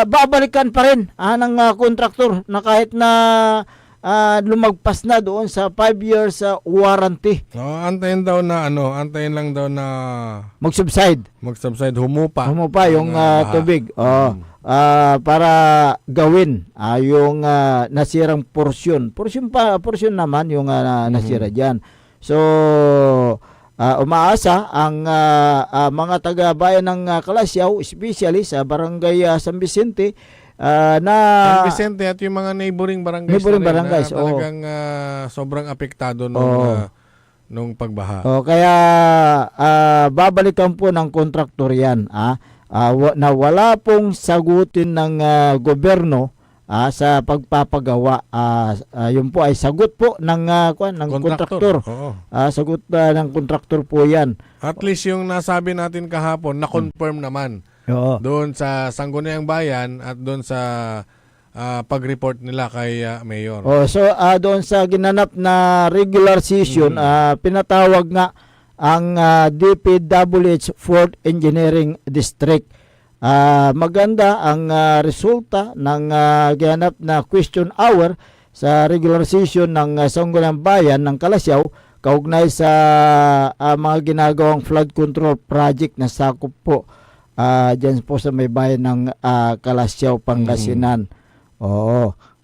babalikan pa rin ng kontraktor na kahit na lumagpas na doon sa 5 years warranty. Antayin lang daw na Mag-subside. Humupa Yung tubig. Para gawin yung nasirang porsyon. Porsyon naman yung nasira diyan. So umaasa ang mga taga-bayan ng Kalasyaw, especially sa Barangay San Vicente, San Vicente at yung mga neighboring barangays na talagang sobrang apektado nung pagbaha. Kaya babalikan po ng kontraktor yan na wala pong sagutin ng gobyerno sa pagpapagawa. Yun po ay sagot po ng kontraktor. Sagot ng kontraktor po yan. At least yung nasabi natin kahapon, na-confirm naman. Doon sa Sangguniang Bayan at doon sa pag-report nila kay Mayor. So doon sa ginanap na regular session, pinatawag nga ang DPWH 4th Engineering District. Maganda ang resulta ng ginanap na question hour sa regular session ng Sangguniang Bayan ng Kalasyaw kaugnay sa mga ginagawang flood control project na sakop po dyan po sa may bayan ng Kalasyaw, Pangasinan.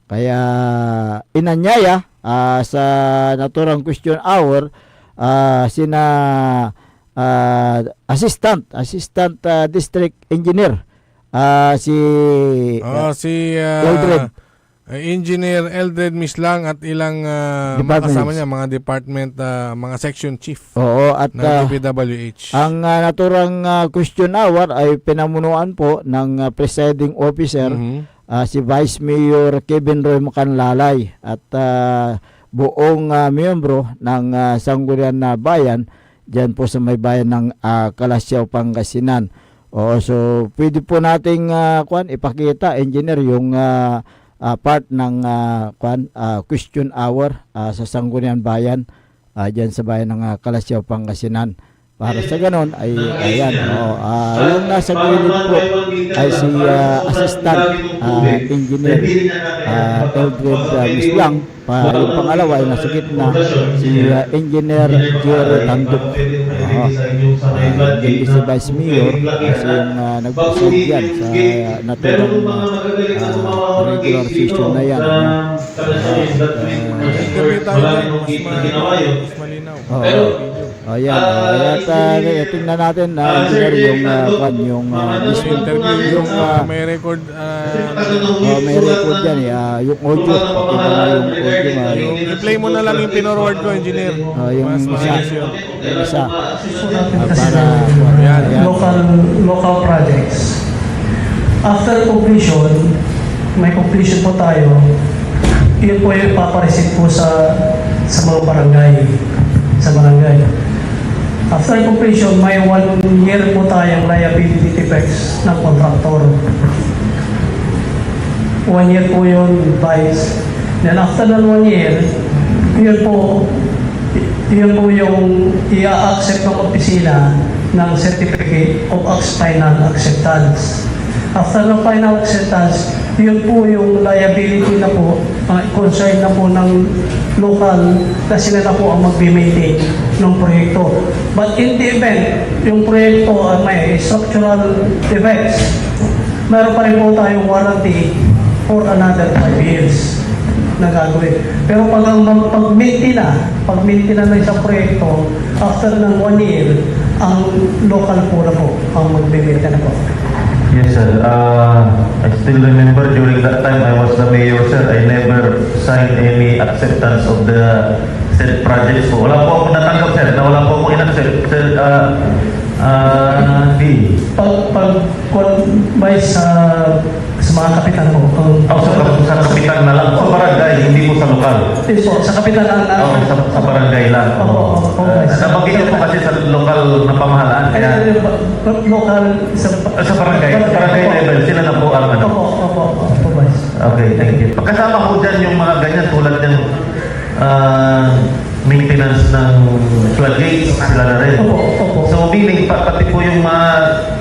Kaya inanyaya sa naturang question hour sina assistant district engineer si Eldred. Engineer Eldred Mislang at ilang mga kasama niya, mga department, mga section chief at ng DPWH. Ang naturang question hour ay pinamunuan po ng presiding officer, si Vice Mayor Kevin Roy Macanlalay at buong miyembro ng Sangguniang Bayan dyan po sa may bayan ng Kalasyaw, Pangasinan. So pwede po nating ipakita, engineer, yung part ng question hour sa Sangguniang Bayan dyan sa bayan ng Kalasyaw, Pangasinan. Para sa ganon ay ayan, yung nasa gilid po ay si assistant engineer Eldred Mislang. Yung pangalawa ay nasa gitna si engineer Jerry Tanduk. Hindi si Vice Mayor kasi yung nag-present yan sa naturang regular session na yan. Mas malinaw. Ayan, tingnan natin na yung mismo Interview yung may record. may record yan yung audio, pakita mo yung audio I-play mo na lang yung pinorward ko, engineer. yung Mas isa, mabilis yun. yung isa. Para Ayan. local projects. After completion, may completion po tayo. Yun po yung papareceive po sa mga barangay. After completion, may 1 year po tayong liability defects ng contractor. 1 year po yun, vice. Then after ng 1 year, yun po yung i-accept ng opisina ng Certificate of Final Acceptance. After ng final acceptance, yun po yung liability na po, concern na po ng local na sila na po ang mag-maintain ng proyekto. But in the event, yung proyekto may structural defects, meron pa rin po tayong warranty for another 5 years na gagawin. Pero pag-maintain na ng isang proyekto, after ng 1 year, ang local po na po ang mag-maintain na po. Yes, sir. I still remember during that time I was the mayor, sir. I never signed any acceptance of the said projects po. Wala po akong natanggap, sir. Wala po akong in-accept, sir. May sa mga kapitan po. Sa kapitan na lang. Sa barangay, hindi po sa lokal. Sa kapitan lang. Sa barangay lang. Nabanggit niyo po kasi sa lokal na pamahalaan. Kaya, Local sa barangay level, sila na po ang ano. Okay, thank you. Pagkasama po dyan yung mga ganyan tulad ng maintenance ng floodgates, sila na rin. So meaning, pati po yung mga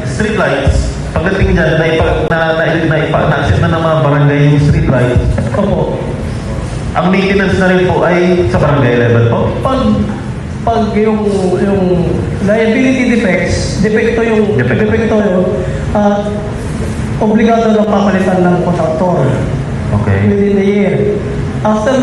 street lights, pagdating dyan, na-accept na ng mga barangay yung street lights. Ang maintenance na rin po ay sa barangay level po? Pag yung liability defects, defecto yun, obligado lang papalitan ng contractor. Okay. Within the year. After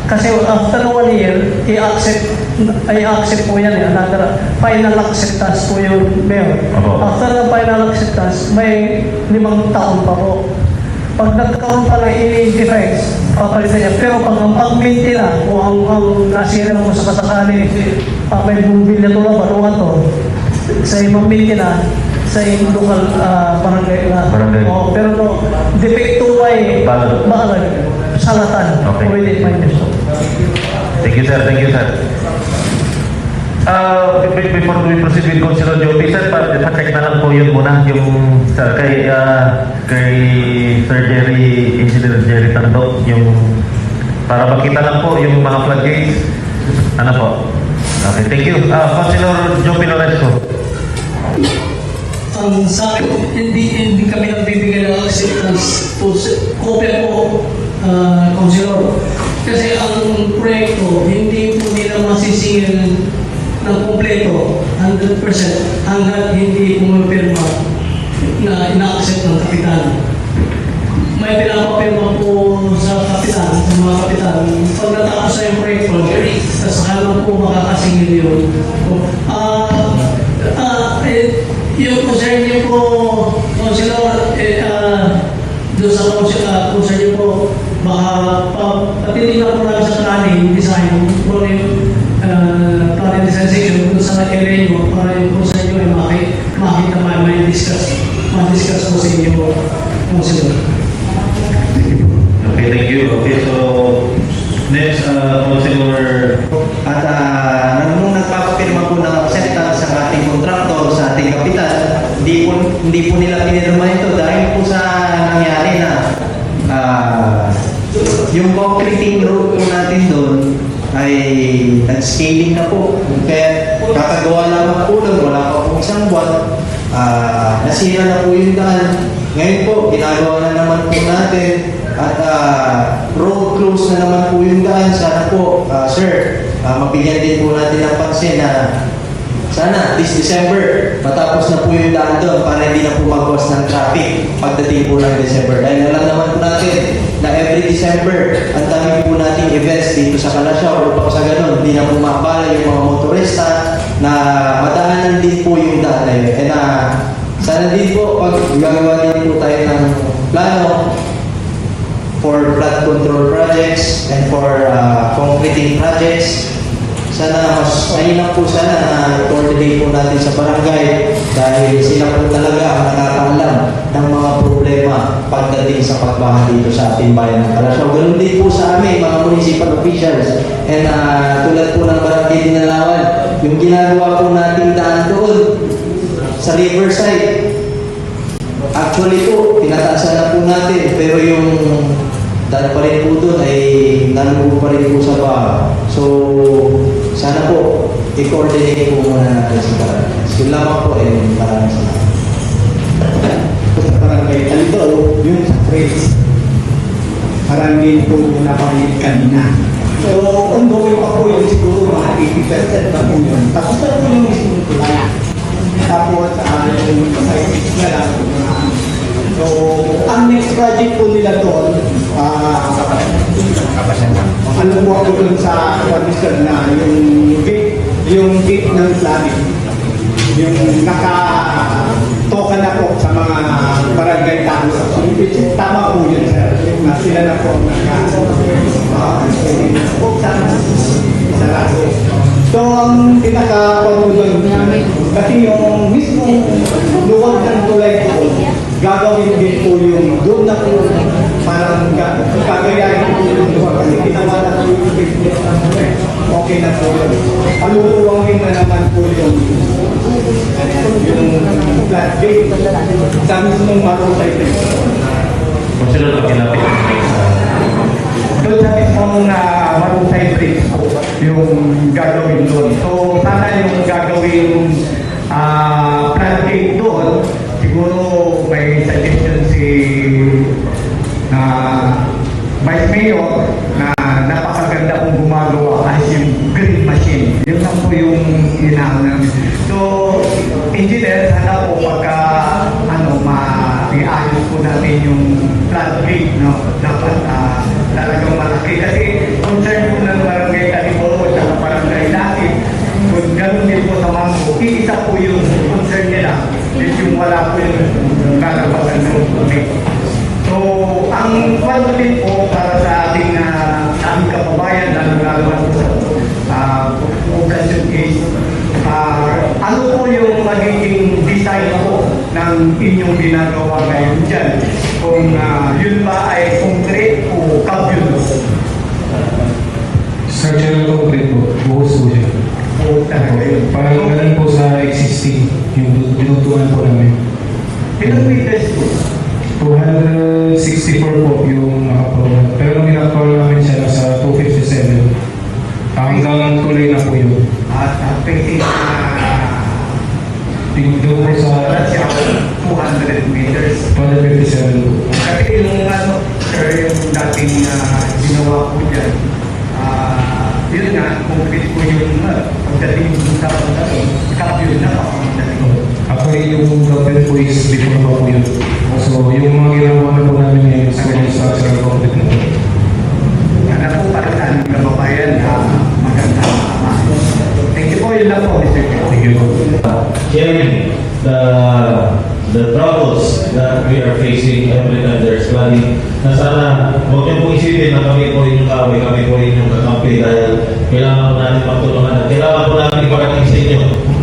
kasi after 1 year, i-accept po yan. Another final acceptance po yung mayor. After ng final acceptance, may 5 taon pa po. Pag nagkaroon pa ng any defects, papalitan niya. Pero pag ang pag-maintain na, kung ang nasira mo sa kasakali, may bumili to lang, baruan to, sa ibang maintain na, sa local barangay na. Pero no, defecto ay bahalag. Salatan. Okay. Within 5 years. Thank you, sir. Thank you, sir. Before we proceed with Councilor Joby, sir, pa-check na lang po yun muna yung kay Sir Jerry, Engineer Jerry Tandok, yung para makita lang po yung mga floodgates. Ano po? Okay, thank you. Councilor Joby Lorenzo. Ang sa akin, hindi kami nagbibigay ng acceptance to kopya po, Councilor. Kasi ang proyekto, hindi po nila masisingil ng kompleto, 100% hanggang hindi pumipirma na ina-accept ng kapitan. May pinapapirma po sa kapitan, sa mga kapitan. Pag natapos na yung proyekto, saka lang po makakasingil yun. Yung concern niyo po, Councilor, doon sa concern niyo po, baka patitignan po namin sa planning, design, kung yung planning design section doon sa area niyo, para yung concern niyo ay makita may ma-discuss po sa inyo, Councilor. Okay, thank you. Okay, so next, Councilor. At nung nagpapapirma po ng acceptance sa ating kontraktor, sa ating kapitan, hindi po nila pinirma ito dahil po sa nangyari na yung concreting road po natin doon ay nag-scaling na po. Kaya kakagawa lamang po doon, wala pa po isang buwan, nasira na po yung daan. Ngayon po, ginagawa na naman po natin at road close na naman po yung daan. Sana po, sir, mabigyan din po natin ng pansin na Sana this December, matapos na po yung daan doon para hindi na po magwas ng traffic pagdating po ng December. Dahil alam naman po natin na every December, ang dami po nating events dito sa Kalasyaw o sa ganun, hindi na po maabala yung mga motorista na madaanan din po yung daan na yun. And sana din po, pag gagawa din po tayo ng plano for flood control projects and for concreting projects, sana mas mainam po sana na coordinate po natin sa barangay dahil sila po talaga ang nakakaalam ng mga problema pagdating sa pagbaha dito sa ating bayan ng Kalasyaw. Ganun din po sa amin, mga municipal officials. And tulad po ng barangay Dinalawan, yung ginagawa po nating daan doon sa riverside, actually po, tinataasan na po natin, pero yung daan pa rin po doon ay nalubo pa rin po sa baha. So, sana po, i-coordinate po muna natin sa barangay. Yun lamang po, maraming salamat. Sa barangay Talidol, yung sa trails, parang din po napangilit kanina. So, ongoing pa po yung siguro mga 80% na po yun. Tapos na po yung mismo tulala. Tapos, yung scientific na lang. So, ang next project po nila doon, ano po ako doon sa Mr. na yung gate ng planning, yung nakatoka na po sa mga barangay tao. Tama po yun, sir. Na sila na po so, ang pinaka-pagulong kasi yung mismong luwag ng tulay po, gagawin din po yung doon na po parang gagayahin po yung luwag kasi ginawa na po yung business na po okay na po yun. Paluluwangin na naman po yung flat gate sa mismong marutay po. Kung sila na kinapit doon sa mismong marutay bridge po yung gagawin doon. So sana yung gagawin flat gate doon, siguro may suggestion si Vice Mayor na napakaganda kung gumagawa kahit yung green machine. Yun lang po yung inahan namin. So, engineer, sana po pagka ma-iayos po natin yung flat gate, no? Dapat talagang malaki. Kasi concern po ng barangay Talibolo at saka barangay natin, kung gano'n din po sa Mangko, iisa po yung concern nila, yung wala po yung kalabasan ng tubig. So, ang kwento din po para sa ating kababayan, lalo-lalo sa okasyon is, ano po yung magiging design po ng inyong ginagawa ngayon dyan? Kung yun ba ay concrete o kabyul? Structural concrete po, buhos po siya. O talaga yun. Parang ganun po sa existing, yung dinutuan po namin. Ilang meters po? 264 po yung nakaprogram. Pero nung in-actual namin siya nasa 257. Hanggang tuloy na po yun. At pwede Doon po sa 200 meters. 257 po. Kasi yung sir, yung dating ginawa po dyan, yun nga, concrete po yung pagdating sa kabyul na pagdating. Actually, yung government po is before pa po yun. So, yung mga ginagawa na po namin ngayon sa structural concrete na po. Kaya po para sa aming kababayan, maganda. Thank you po, yun lang po, Mr. Chair. Thank you. Chairman, the troubles that we are facing every time there's flooding, na sana huwag niyo po isipin na kami po rin yung kaway, kami po rin yung kakampi dahil kailangan po natin pagtulungan at kailangan po natin iparating sa inyo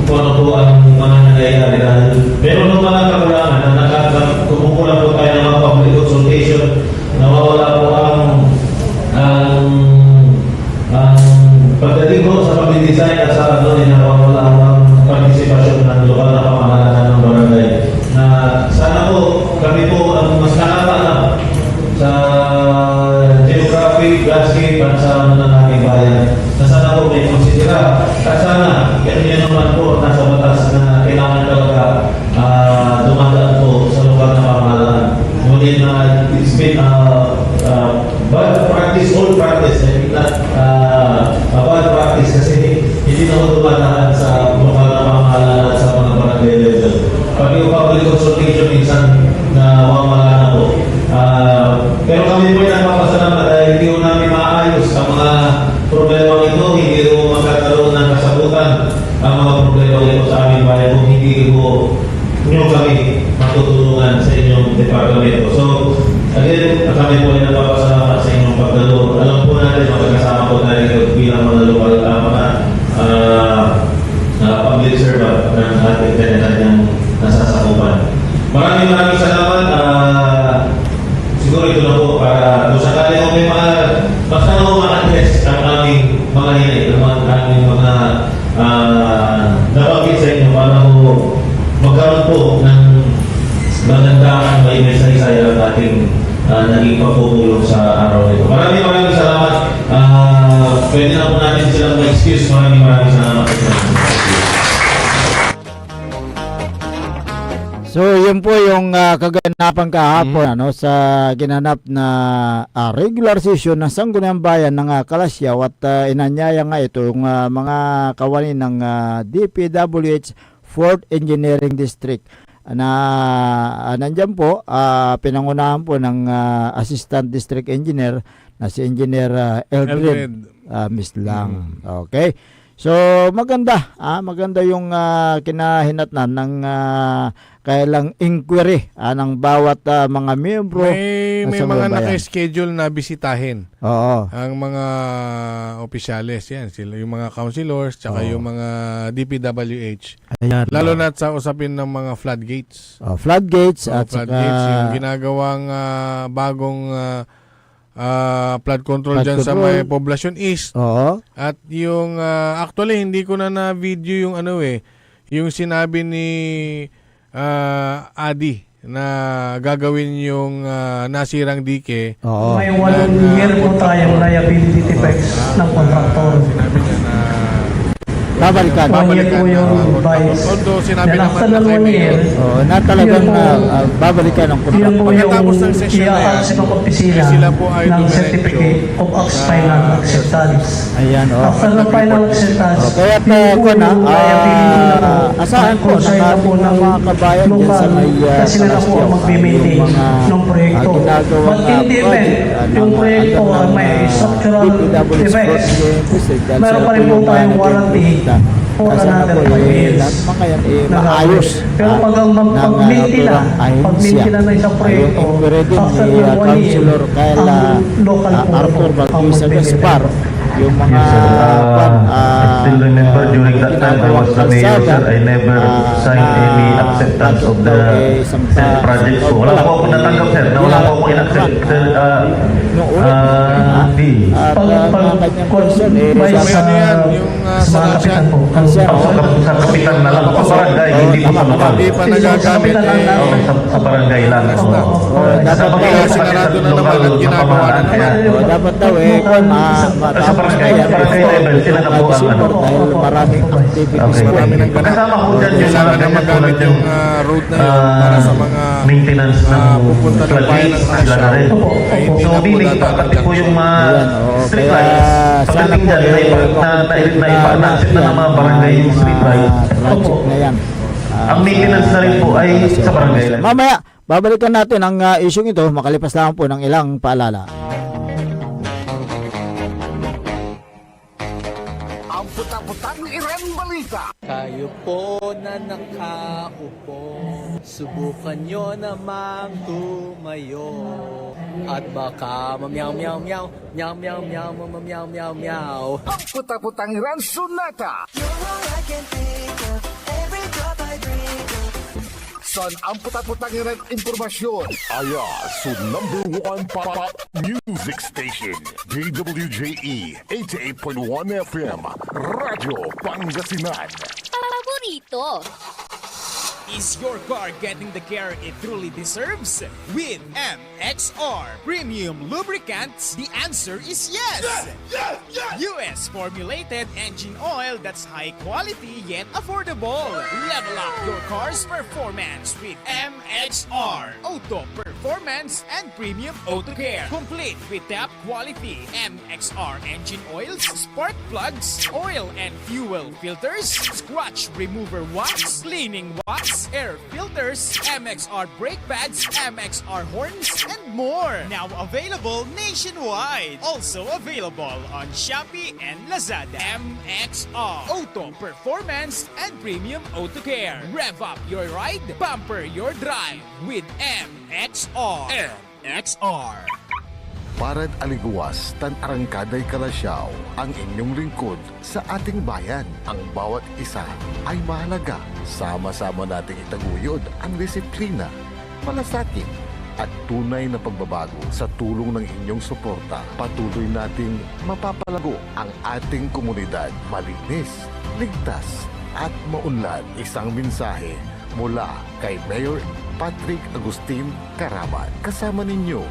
kung ano po ang mga nangyayari dahil meron ng mga kakulangan na kumukulang po tayo ng mga public consultation, nawawala po ang pagdating po sa pag-design at sa nawawala ang partisipasyon ng lokal na pamahalaan ng barangay. Na sana po kami po ang mas nakakaalam sa geographic, landscape at sa ng ating bayan. Na sana po may konsidera at sana yan naman po nasa batas na kailangan talaga dumadaan po sa lokal na pamahalaan. Ngunit na it's been bad practice, old practice, not bad practice kasi hindi na po dumadaan sa lokal na pamahalaan. po sa aming bayan kung hindi po nyo kami matutulungan sa inyong departamento. So, again, kami po ay napapasalamat sa inyong pagdalo. Alam po natin, magkakasama po natin bilang mga lokal, public servant ng ating kanya-kanyang nasasakupan. Maraming salamat. Siguro ito na po para kung sakali kung may mga basta na ma-address ang aming mga hinay, ang aming mga nabanggit sa inyo para magkaroon po ng magandang may mensahe ang ating naging pagpupulong sa araw nito. Maraming salamat. Pwede na po natin silang ma-excuse. Maraming salamat. So yun po yung kaganapan kahapon sa ginanap na regular session ng Sangguniang Bayan ng Kalasyaw at inanyaya nga ito yung mga kawani ng DPWH 4th Engineering District na nandyan po pinangunahan po ng Assistant District Engineer na si Engineer Eldred Mislang. Okay. So maganda yung kinahinatnan ng kailang inquiry ng bawat mga miyembro. May mga naka-schedule na bisitahin. Oo. Ang mga opisyales yan, sila yung mga councilors tsaka yung mga DPWH. Ayan. Lalo na sa usapin ng mga floodgates. Floodgates at floodgates, saka yung ginagawang bagong flood control flood dyan sa control. may Poblacion East. Oo. At yung actually hindi ko na video yung yung sinabi ni Adi na gagawin yung nasirang dike. Oo. May 1 year po tayong liability defects ng contractor. Sinabi niya na Babalikan. Po yung vice. Although sinabi Then naman after na ng 1 kay year, Oo, na talagang babalikan ng yun contract. po Pagkatapos ng yung session na yan, i-accept ng opisina sila po ay ng dumiretso Certificate of Acts sa- Final Acceptance. Ayan, After ng final acceptance, kaya yun po yung liability na asahan po concern na po ng mga kabayan dyan sa may kasi nila po ang mag-maintain ng proyekto. But in the event, yung proyekto ay may structural defects, meron pa rin po tayong warranty for another 5 years. Mga yan maayos. Pero pag ang pag-maintain na isang proyekto, after ng 1 year, ang local Arthur po ang Bautista mag-maintain. Gaspar yung mga Yes, sir. I still remember during that time I was the mayor, sir. I never signed any acceptance of the said project. So, wala po ako natanggap, sir. Wala po ako in-accept, sir. Hindi. kanyang person may yan, yung sa Lansyan. Sa kapitan na lang. Sa barangay, hindi po sa lokal. Hindi pa nagagamit Sa barangay lang. dapat kaya sinarado na naman at ginagawa na naman. dapat daw matapos na yan level, sila na po ang ano. dahil maraming activities Okay. Marami nang ganap. Kasama ko dyan yung Sana na mga magamit yung road na yun para sa mga maintenance ng pupunta ng bayan ng sila na rin. Ay, hindi So, na po binig dadaan pati po dyan. yung mga street Kaya lights. sana Pagdating po dyan, na-accept na ng mga barangay yung street lights. project na yan. Ang maintenance na rin po ay sa barangay lang. Mamaya, babalikan natin ang isyong ito makalipas lang po ng ilang paalala. Ang puta-putang Iran Balita. Kayo po na nakaupo, subukan nyo namang tumayo. At baka mamyaw-meow-meow, meow-meow-meow, mamyaw-meow-meow. Ang puta-putang Iran Sonata. Son, ang puta-putang Iran Impormasyon. Ayasu #1 pop music station. DWJE 88.1 FM. Radyo Pangasinan. Paborito. Is your car getting the care it truly deserves? With MXR Premium Lubricants, the answer is yes! US formulated engine oil that's high quality yet affordable. Level up your car's performance with MXR Auto Performance and Premium Auto Care. Complete with top quality MXR engine oils, spark plugs, oil and fuel filters, scratch remover wax, cleaning wax, air filters, MXR brake pads, MXR horns, and more. Now available nationwide. Also available on Shopee and Lazada. MXR Auto Performance and Premium Auto Care. Rev up your ride, bumper your drive with MXR. MXR. Parad aliguas, tan arangkaday kalasyaw, ang inyong lingkod sa ating bayan. Ang bawat isa ay mahalaga. Sama-sama nating itaguyod ang disiplina, malasakit, at tunay na pagbabago. Sa tulong ng inyong suporta, patuloy nating mapapalago ang ating komunidad. Malinis, ligtas, at maunlad. Isang mensahe mula kay Mayor Patrick Agustin Caraman. Kasama ninyo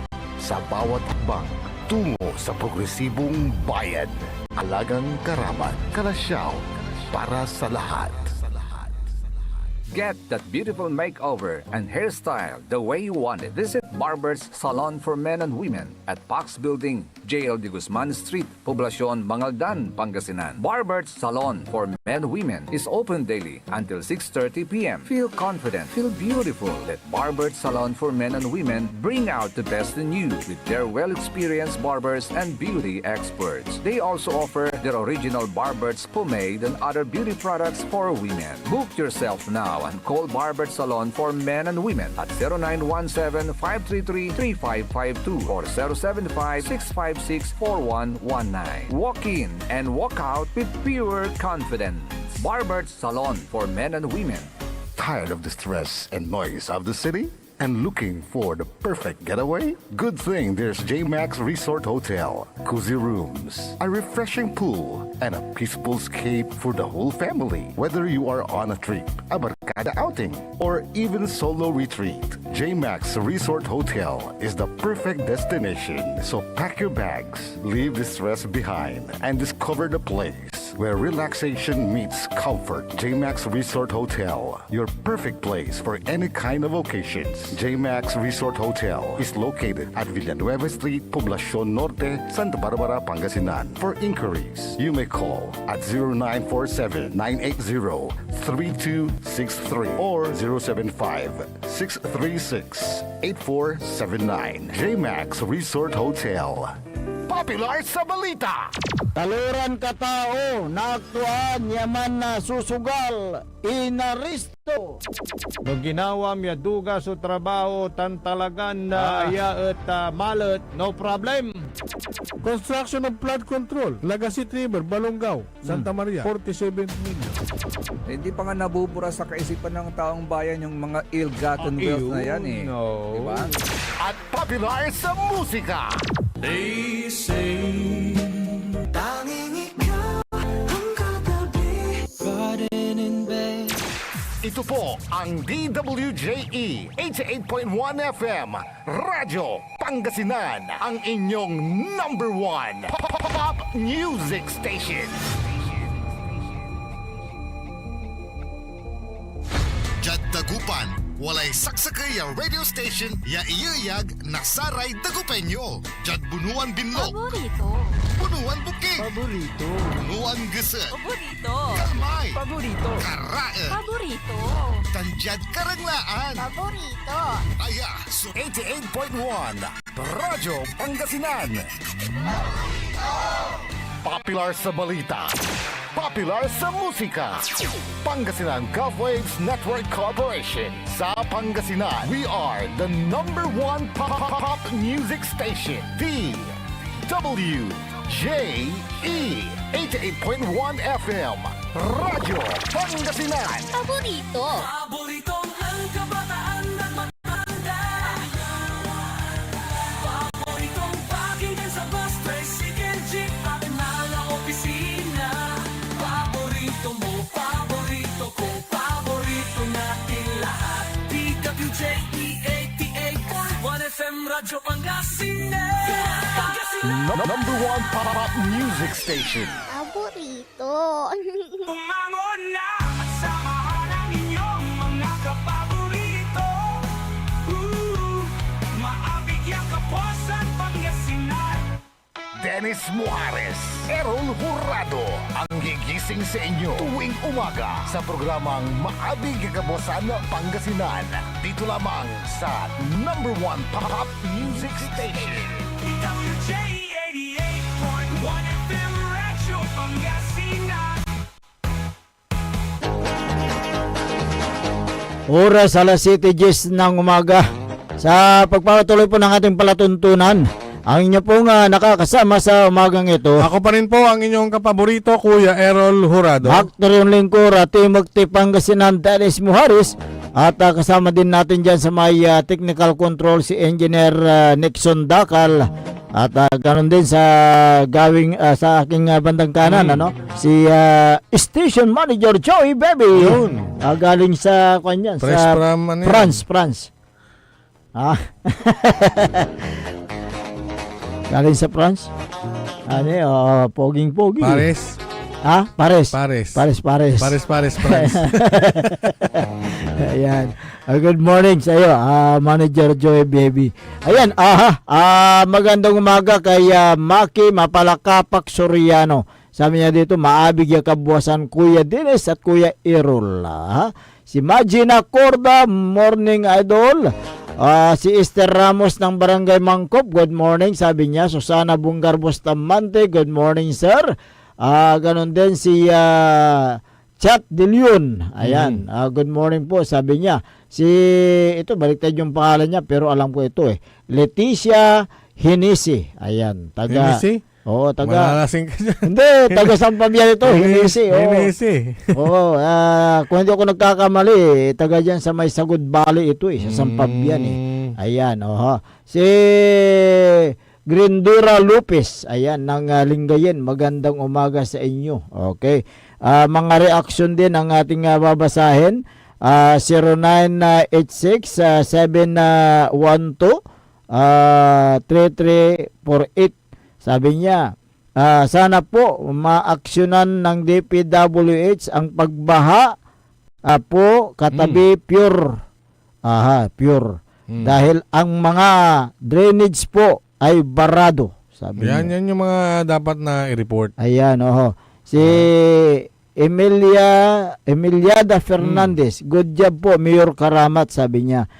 sa bawat hakbang tungo sa progresibong bayan. Alagang Caraman, Kalasyaw, para sa lahat. Get that beautiful makeover and hairstyle the way you want it. Visit Barber's Salon for Men and Women at Pax Building, JL de Guzman Street, Poblacion, Mangaldan, Pangasinan. Barber's Salon for Men and Women is open daily until 6:30 p.m. Feel confident, feel beautiful. Let Barber's Salon for Men and Women bring out the best in you with their well-experienced barbers and beauty experts. They also offer their original Barber's pomade and other beauty products for women. Book yourself now and call Barber's Salon for Men and Women at 0917-533-3552 or 075-656-4119. Walk in and walk out with pure confidence. Barber's Salon for Men and Women. Tired of the stress and noise of the city? And looking for the perfect getaway? Good thing there's J-Max Resort Hotel. Cozy rooms, a refreshing pool, and a peaceful escape for the whole family. Whether you are on a trip, a barkada outing, or even solo retreat, J-Max Resort Hotel is the perfect destination. So pack your bags, leave the stress behind, and discover the place where relaxation meets comfort. J-Max Resort Hotel, your perfect place for any kind of occasions. J-Max Resort Hotel is located at Villanueva Street, Poblacion Norte, Santa Barbara, Pangasinan. For inquiries, you may call at 0947-980-3263 or 075-636-8479. J-Max Resort Hotel. Popular sa balita! Taluran ka tao, naaktuan, yaman na susugal, inaristo. No ginawa miya duga sa trabaho, tan talagan na aya at malat, no problem. Construction of flood control, Lagasit River, Balongaw, Santa Maria, 47 million. Hindi pa nga nabubura sa kaisipan ng taong bayan yung mga ill-gotten wealth na yan eh. No. Diba? At popular sa musika! They say tanging ikaw ang katabi, garden in bed. Ito po ang DWJE 88.1 FM Radyo Pangasinan, ang inyong number one pop music station. Jad Dagupan, walay saksakay a radio station ya iyayag nasaray Dagupenyo. Jad Bunuan Binlog, Paborito. Bunuan Buking, Paborito. Bunuan Geset, Paborito. Kalmay, Paborito. Karae, Paborito. Tanjad Karanglaan, Paborito. Aya, so 88.1 Radyo Pangasinan. Popular sa balita, popular sa musika. Pangasinan Golfwaves Network Corporation. Sa Pangasinan, we are the number one pop music station. DWJE 88.1 FM Radyo Pangasinan. Paborito. Paboritong ang kabataan at matanda. Paboritong pakinggan sa bus, tricycle, jeep at mga opisina. Paborito mo, paborito ko, paborito natin lahat. DWJE 88.1 FM Radyo Pangasinan. Number one pop music station. Paborito. Umangon na at samahan ang inyong mga kapaborito. Maabigyan ka po sa Pangasinan. Dennis Muarez, Errol Jurado, ang gigis gigising sa inyo tuwing umaga sa programang Maabig Kabuosan Pangasinan. Dito lamang sa number 1 pop music station. WJ 88.1 FM Radyo Pangasinan. Oras alas 7:10 ng umaga. Sa pagpapatuloy po ng ating palatuntunan, ang inyo pong nakakasama sa umagang ito. Ako pa rin po ang inyong kapaborito, Kuya Errol Jurado. Actor yung lingkod, Timog Pangasinan, Dennis Muharis. At kasama din natin dyan sa may technical control si Engineer Nixon Dakal. At ganoon din sa gawing sa aking bandang kanan, si Station Manager Joey Baby. Yun. Galing sa kanyan, Fresh sa from, France. Galing sa France? Poging-pogi. Pares. Pares. Pares, France. Ayan. Good morning sa iyo, Manager Joey Baby. Ayan, magandang umaga kay Maki Mapalakapak Soriano. Sabi niya dito, maabig yung kabuwasan Kuya Dennis at Kuya Errol. Si Magina Corda, morning idol. Si Esther Ramos ng Barangay Mangkop, good morning. Sabi niya, Susana Bungar Bustamante, good morning sir. Ganon din si Chat De Leon. Ayan, good morning po, sabi niya. Ito, baliktad yung pangalan niya, pero alam ko ito Leticia Hinisi. Ayan, taga... Hinisi? Oo, taga... Malalasing ka dyan. Hindi, taga Sampabian ito, Hinisi. Hinisi. Oo, kung hindi ako nagkakamali, taga dyan sa may Sagud Valley ito sa Sampabian Ayan, si Grindura Lopez, ayan, ng Lingayen, magandang umaga sa inyo. Okay. Mga reaction din ang ating babasahin. 0986-712-3348. Sabi niya, sana po maaksyonan ng DPWH ang pagbaha po katabi Pure. Pure. Dahil ang mga drainage po ay barado. Sabi yan niya. yan yung mga dapat na i-report. Ayan, si Emiliada Fernandez, good job po, Mayor Karamat, sabi niya.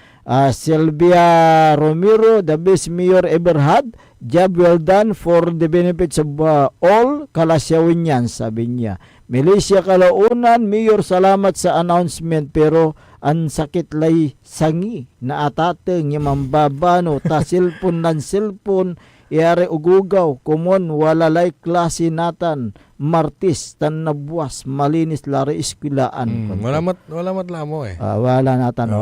Sylvia Romero, the best mayor ever had. Job well done for the benefits of all Kalasyawinians, sabi niya. Milicia Kalaunan, Mayor, salamat sa announcement, pero ang sakit lay sangi na atateng yung mambabano, ta silpon nan silpon, iare ugugaw, kumon walalay klase natan, martis, tan nabuwas, malinis lari iskwilaan. Wala matlamo wala natan.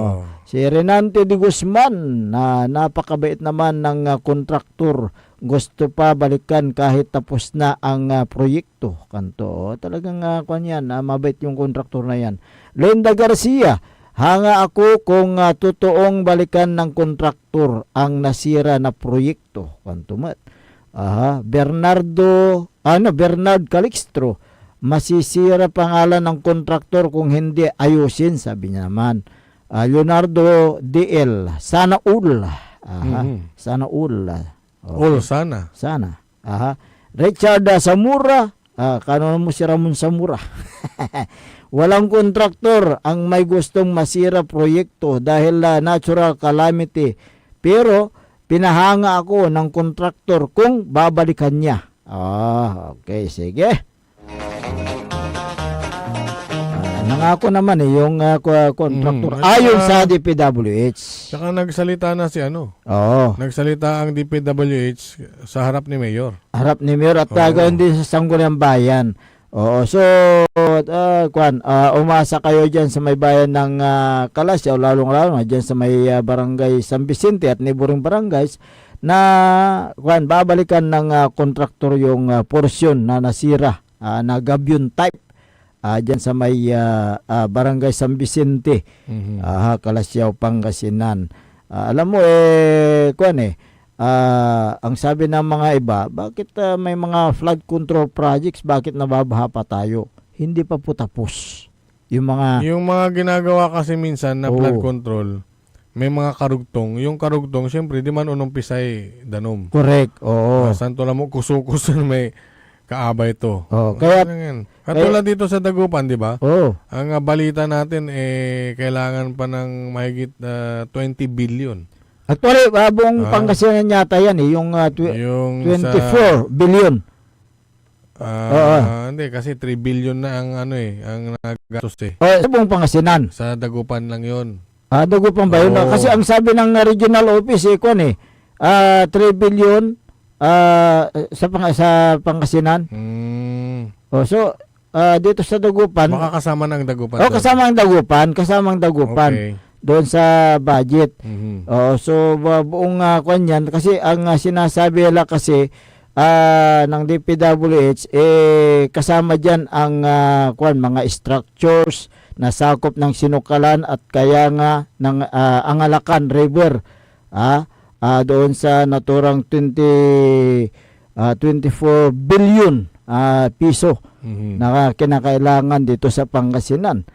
Si Renante de Guzman, na napakabait naman ng kontraktor, gusto pa balikan kahit tapos na ang proyekto. Kanto, talagang kanyan, mabait yung kontraktor na yan. Linda Garcia, hanga ako kung totoong balikan ng kontraktor ang nasira na proyekto. Kantumat. Bernard Calixtro, masisira pangalan ng kontraktor kung hindi ayusin, sabi niya naman. Leonardo DL, sana all. Sana all. All sana. Richard Samura, kanon mo si Ramon Samura. Walang kontraktor ang may gustong masira proyekto dahil natural calamity. Pero pinahanga ako ng kontraktor kung babalikan niya. Okay, sige. Nangako naman yung kontraktor ayon sa DPWH. Saka nagsalita na si Nagsalita ang DPWH sa harap ni Mayor. Harap ni Mayor at gawin din sa Sangguniang Bayan. So umasa kayo dyan sa may bayan ng Kalasyaw, lalong-lalo dyan sa may barangay San Vicente at neighboring barangays na babalikan ng kontraktor yung porsyon na nasira na gabion type dyan sa may barangay San Vicente, Kalasyaw, Pangasinan. Alam mo ang sabi ng mga iba, bakit may mga flood control projects, bakit nababaha pa tayo? Hindi pa po tapos. Yung mga ginagawa kasi minsan na flood control, may mga karugtong. Yung karugtong, siyempre, di man unumpisay danom. Correct, oo. Santo lang mo, kusukus na may kaabay ito. Oh, kaya Katulad dito sa Dagupan, di ba? oh, Ang balita natin kailangan pa ng mahigit 20 billion. actually buong Pangasinan yata yan yung, Yung 24 billion. Hindi kasi 3 billion na ang ang nagastos Sa buong Pangasinan. Sa Dagupan lang 'yon. Dagupan ba yun? Oo. Kasi ang sabi ng regional office 3 billion sa Pangasinan. So dito sa Dagupan, Baka kasama ng Dagupan. kasama ang Dagupan. Okay. Doon sa budget. Mhm. So buong kwan yan kasi ang sinasabi nila kasi ng DPWH kasama diyan ang mga structures na sakop ng Sinukalan at kaya nga ng Angalakan River doon sa naturang 24 billion piso na kinakailangan dito sa Pangasinan.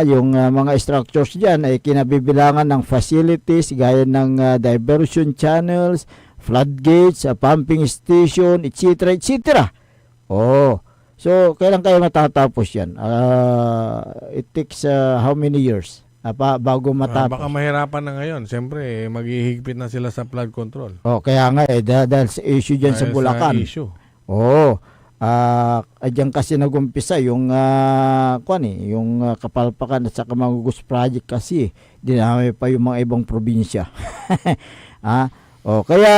Yung mga structures diyan ay kinabibilangan ng facilities gaya ng diversion channels, floodgates, pumping station, etc. etc. So kailan kayo matatapos yan? It takes how many years bago matapos? Baka mahirapan na ngayon. Siyempre, maghihigpit na sila sa flood control. Kaya nga dahil sa issue diyan sa Bulacan. Issue. Diyan kasi nagumpisa yung yung Kapalpakan at saka Magugus project kasi dinami pa yung mga ibang probinsya. Kaya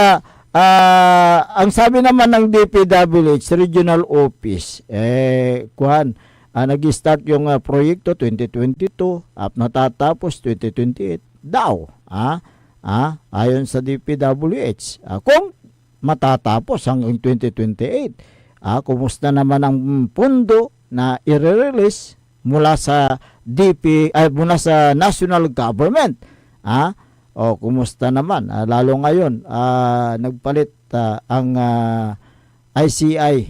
ang sabi naman ng DPWH Regional Office nag-start yung proyekto 2022 at natatapos 2028 daw. Ayon sa DPWH. Kung matatapos hanggang 2028, kumusta naman ang pondo na i-release mula sa mula sa national government? Kumusta naman? Lalo ngayon, nagpalit ang ICI.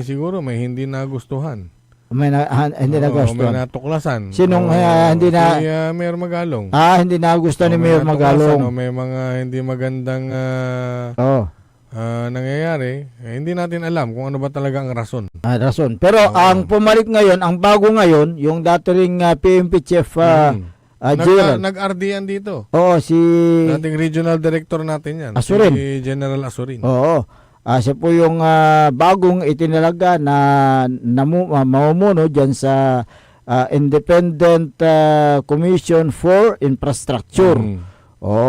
Siguro may hindi nagustuhan. Hindi nagustuhan. May natuklasan. Sinong hindi na... Si Mayor Magalong. Hindi nagustuhan ni Mayor Magalong. May mga hindi magandang nangyayari. Hindi natin alam kung ano ba talaga ang rason. Rason. Pero ang pumalit ngayon, ang bago ngayon, yung dati ring PMP Chief Gerald. Nag-RD yan dito. Si... Dating regional director natin yan. Asurin. Si General Asurin. Siya po yung bagong itinalaga na mamumuno dyan sa Independent Commission for Infrastructure.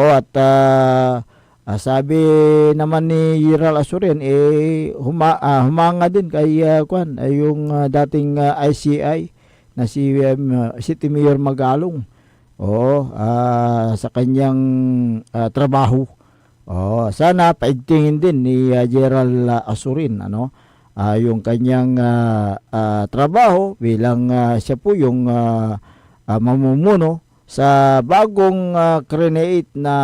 At sabi naman ni Gerald Asurin, humanga din kay yung dating ICI na si City Mayor Magalong. Sa kanyang trabaho. Sana paigtingin din ni Gerald Asurin yung kanyang trabaho bilang siya po yung mamumuno sa bagong create na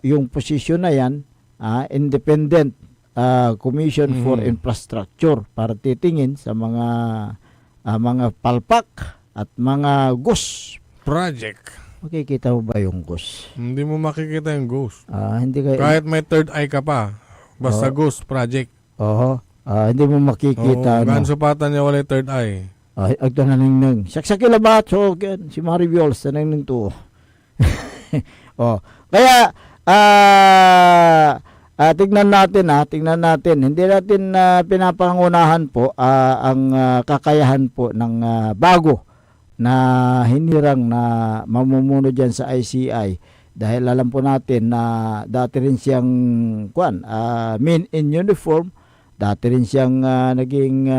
yung posisyon na yan, Independent Commission for Infrastructure, para titingin sa mga palpak at mga GUS project. Makikita mo ba yung GUS? Hindi mo makikita yung GUS. Hindi kayo... Kahit may third eye ka pa, basta GUS project. Hindi mo makikita. Gansupatan niya wala third eye. Agto na nang saksakin labat. So, si Maribiols na nang to. Kaya, tignan natin. Hindi natin pinapangunahan po ang kakayahan po ng bago na hinirang na mamumuno dyan sa ICI, dahil alam po natin na dati rin siyang men in uniform, dati rin siyang naging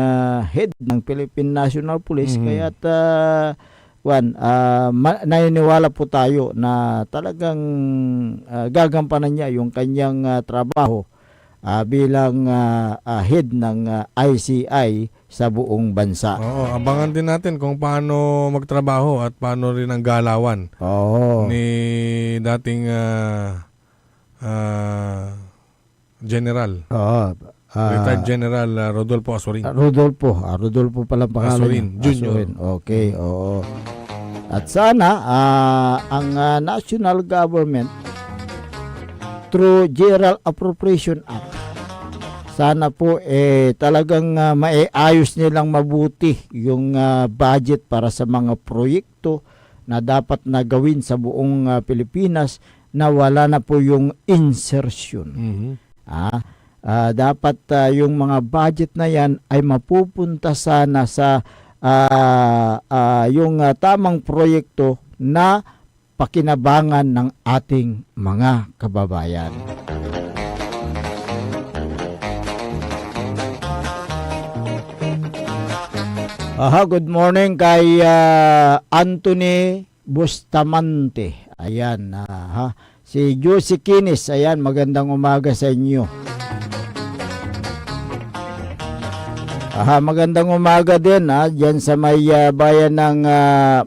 head ng Philippine National Police. Kaya't naniniwala po tayo na talagang gagampanan niya yung kanyang trabaho bilang head ng ICI sa buong bansa. Abangan din natin kung paano magtrabaho at paano rin ang galawan ni dating General. Retired General Rodolfo Asurin. Rodolfo pala pangalan. Asurin Jr. Okay, At sana ang national government through General Appropriation Act sana po talagang maiayos nilang mabuti yung budget para sa mga proyekto na dapat na gawin sa buong Pilipinas, na wala na po yung insertion. Dapat yung mga budget na yan ay mapupunta sana sa yung tamang proyekto na pakinabangan ng ating mga kababayan. Good morning kay Anthony Bustamante. Ayan, si Josie Kinis. Ayan, magandang umaga sa inyo. Magandang umaga din dyan sa may bayan ng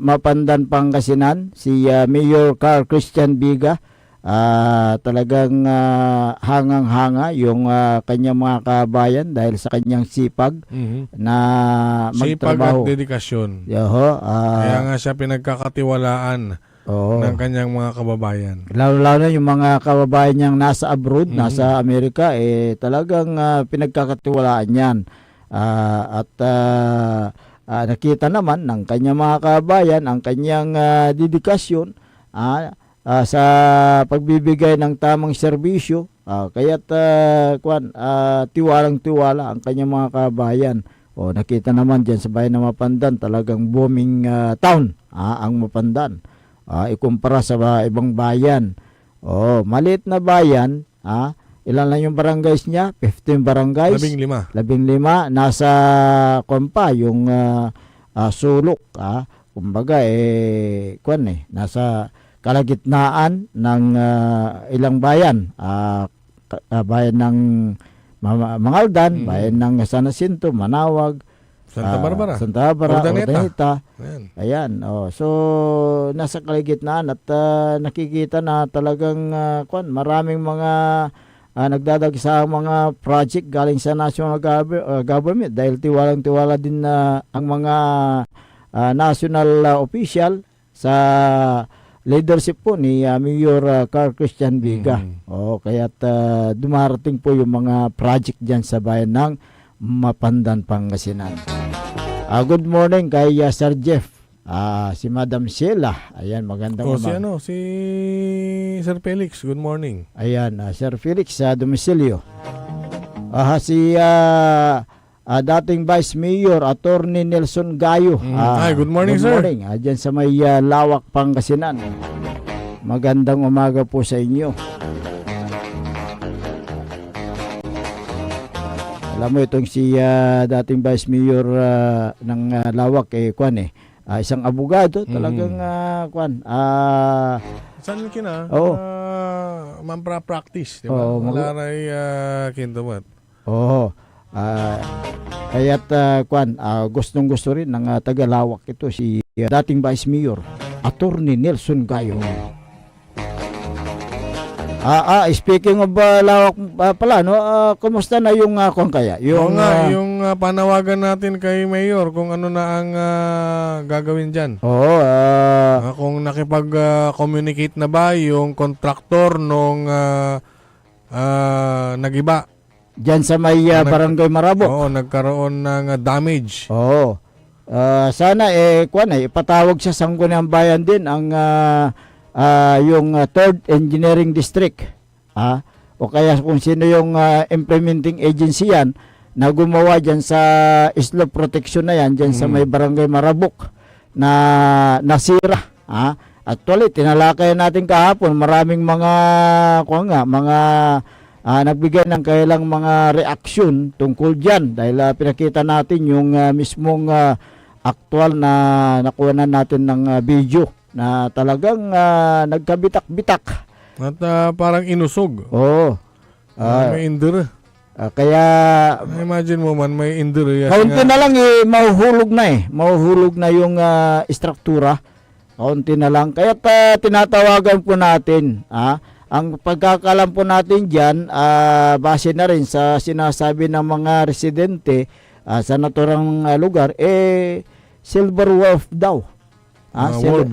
Mapandan, Pangasinan, si Mayor Carl Christian Biga. Talagang hangang-hanga yung kanyang mga kabayan dahil sa kanyang sipag na magtrabaho. Sipag at dedikasyon. Kaya nga siya pinagkakatiwalaan ng kanyang mga kababayan. Lalo-lalo na yung mga kababayan niyang nasa abroad, nasa Amerika, talagang pinagkakatiwalaan yan. Nakita naman ng kanyang mga kababayan ang kanyang dedikasyon sa pagbibigay ng tamang serbisyo, kaya't tiwalang-tiwala ang kanyang mga kababayan. Nakita naman dyan sa bayan ng Mapandan, talagang booming town ang Mapandan. Ikumpara sa ibang bayan. Maliit na bayan, ilan lang yung barangays niya? 15 barangays. 15. Nasa yung sulok. Kumbaga, nasa kalagitnaan ng ilang bayan. Bayan ng Mangaldan, bayan ng San Jacinto, Manawag, Santa Barbara, Urdaneta. Ayan. So, nasa kalagitnaan at nakikita na talagang maraming mga nagdadag sa mga project galing sa national government dahil tiwalang-tiwala din ang mga national official sa leadership po ni Mayor Carl Christian Biga. Kaya't dumarating po yung mga project dyan sa bayan ng Mapandan, Pangasinan. Good morning kay Sir Jeff. Si Madam Sheila. Ayan, magandang umaga. Si Sir Felix, good morning. Ayan, Sir Felix sa domicilio. Si dating Vice Mayor Attorney Nelson Gayo. Good morning, sir. Good morning. Diyan sa may Lawak, Pangasinan. Magandang umaga po sa inyo. Alam mo itong si dating Vice Mayor ng Lawak isang abogado talagang saan kina? Practice, di ba? Wala rin kintumat. Kaya't gustong-gusto rin ng taga-Lawak ito si dating Vice Mayor Attorney Nelson Gayo. Speaking of Lawak pala, kumusta na yung kaya? Yung panawagan natin kay Mayor kung ano na ang gagawin dyan. Kung nakipag-communicate na ba yung kontraktor nung nagiba dyan sa may Barangay Marabok. Nagkaroon ng damage. Sana ipatawag sa Sangguniang Bayan din ang yung 3rd Engineering District. O kaya kung sino yung implementing agency yan na gumawa dyan sa slope protection na yan, dyan sa may Barangay Marabok na nasira. Actually, tinalakay natin kahapon, maraming mga nagbigay ng kailang mga reaksyon tungkol dyan dahil pinakita natin yung mismong aktual na nakuha na natin ng video na talagang nagkabitak-bitak. At parang inusog. May indir. Kaya imagine mo man may indir. Kaunti na lang mahuhulog na yung istruktura. Kaunti na lang. Kaya tinatawagan po natin ang pagkakalam po natin dyan, base na rin sa sinasabi ng mga residente sa naturang lugar, Silver Wolf daw.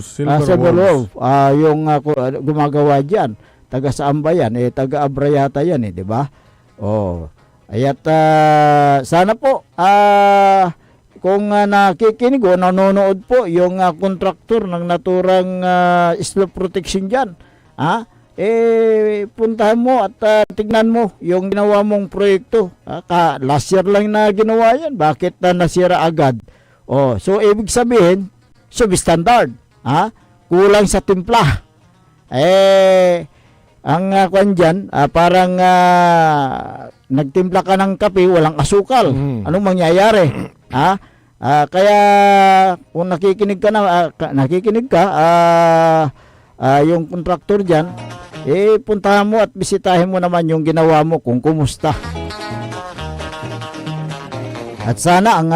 Silver Wolf. Yung gumagawa dyan. Taga saan ba yan? Taga Abra yata yan, di ba? Ayat sana po kung nakikinig o nanonood po yung kontraktor ng naturang slope protection dyan, puntahan mo at tignan mo yung ginawa mong proyekto. Last year lang na ginawa yan, bakit nasira agad? So ibig sabihin, substandard, kulang sa timpla. Ang kwan dyan, parang nagtimpla ka ng kape, walang asukal. Anong mangyayari? Kaya kung nakikinig ka, yung kontraktor dyan, puntahan mo at bisitahin mo naman yung ginawa mo kung kumusta. At sana ang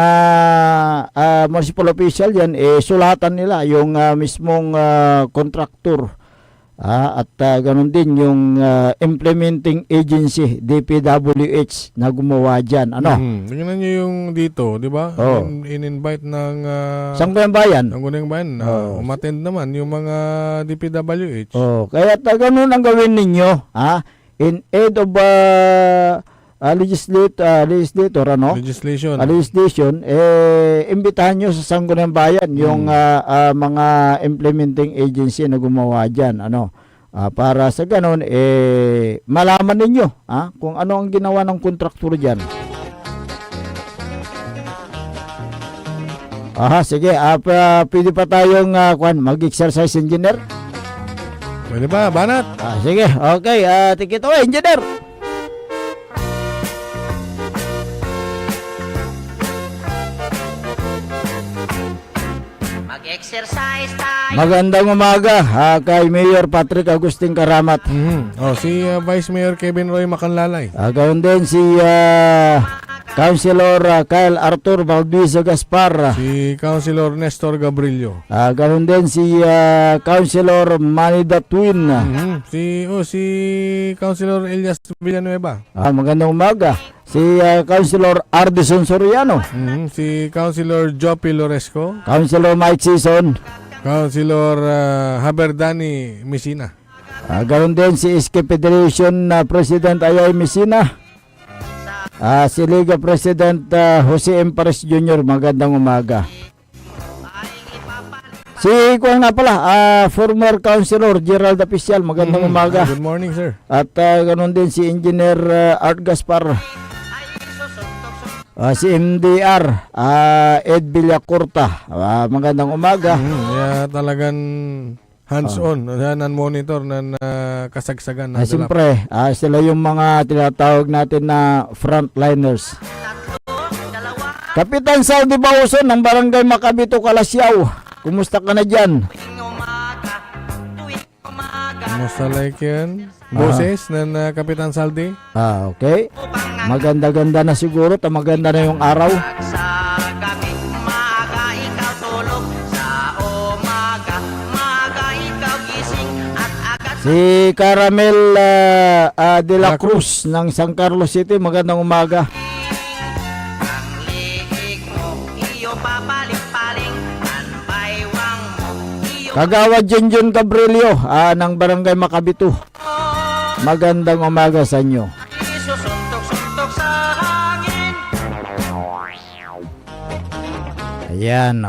municipal official dyan, sulatan nila yung mismong kontraktor. At ganun din yung implementing agency, DPWH, na gumawa dyan. Tingnan nyo yung dito, di ba? In-invite ng Sangguniang Bayan. Sangguniang Bayan. Umattend naman yung mga DPWH. Kaya ganun ang gawin ninyo. In aid of legislation, imbitahan nyo sa Sangguniang Bayan yung mga implementing agency na gumawa dyan, para sa ganun malaman ninyo kung ano ang ginawa ng kontraktor dyan. Sige, pwede pa tayong mag-exercise, engineer? Pwede ba, Banat? Sige, okay, take it away, engineer. Mag-exercise tayo. Magandang umaga kay Mayor Patrick Agustin Karamat. Si Vice Mayor Kevin Roy Macanlalay. Ganoon din si Councilor Kyle Arthur Valdez Gaspar. Si Councilor Nestor Gabrilio. Ganoon din si Councilor Manida Twin. Si Councilor Elias Villanueva. Magandang umaga. Si Councilor Ardison Soriano. Si Councilor Jopi Loresco. Councilor Mike Season. Councilor Haberdani Messina. Ganoon din si SK Federation President Ayay Messina. Si Liga President Jose M. Pares Jr. Magandang umaga. Si kuwan nga pala, former Councilor Gerald Apisyal. Magandang umaga. Good morning, sir. At ganoon din si Engineer Art Gaspar. Si MDR Ed Villacorta. Magandang umaga. Talagang hands-on, non-monitor na kasagsagan. Siyempre, sila yung mga tinatawag natin na frontliners. Kapitan Saudi Bauson ng Barangay Macabito, Kalasyaw. Kumusta ka na dyan? Kumusta like yan? Boses ng Kapitan Saldi? Okay. Maganda-ganda na siguro. Maganda na yung araw. Si Caramel de la Cruz ng San Carlos City. Magandang umaga. Kagawad Junjun Cabrillo ng Barangay Macabito. Magandang umaga sa inyo. Ayan,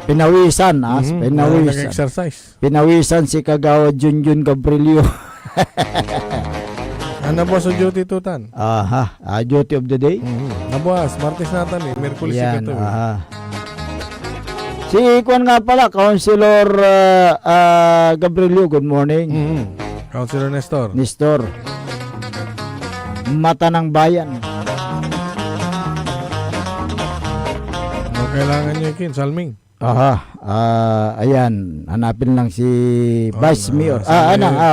pinawisan, pinawisan. Exercise. Pinawisan si Kagawad Junjun Cabrillo. Ano po sa duty tutan? Duty of the day. Nabuas, Martes natin Merkulis Yan, ito. Si Kwan nga pala, Councilor Cabrillo, good morning. Councilor Nestor. Mata ng bayan. Kailangan nyo yung Salming. Ayan, hanapin lang si Vice Mayor.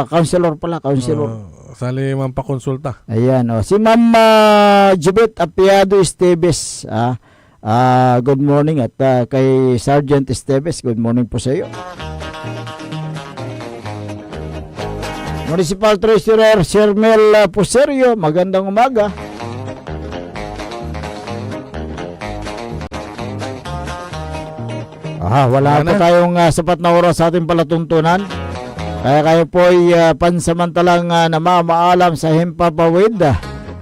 Councilor pala, Councilor. Sali mampakonsulta. Ayan, si Ma'am Jubet Apiado Esteves. Good morning. At kay Sergeant Esteves, good morning po sa iyo. Municipal Treasurer Shermel Puserio, magandang umaga. Wala pa tayong sapat na oras sa ating palatuntunan. Kaya kayo po ay pansamantalang namamaalam sa Himpapawid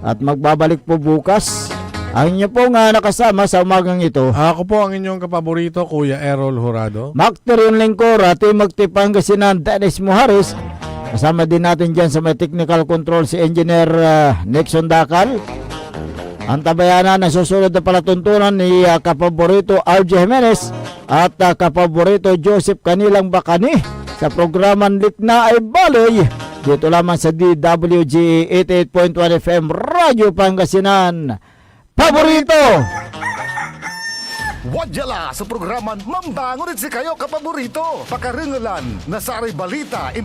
at magbabalik po bukas. Ang inyo po nga nakasama sa umagang ito, Ako po ang inyong kapaborito, Kuya Errol Jurado. Macterion Lingkora, Team Magtipangasinan, Dennis Muharis. Kasama din natin dyan sa may technical control si Engineer Nixon Dakal. Ang tabayanan na susunod na palatuntunan ni kapaborito RJ Jimenez at kapaborito Joseph Kanilang Bakani sa programang Likna ay Baloy. Dito lamang sa DWG 88.1 FM Radyo Pangasinan. Paborito! Wadyala sa programan Mambangon si kayo kapaborito. Pakaringalan na sa balita,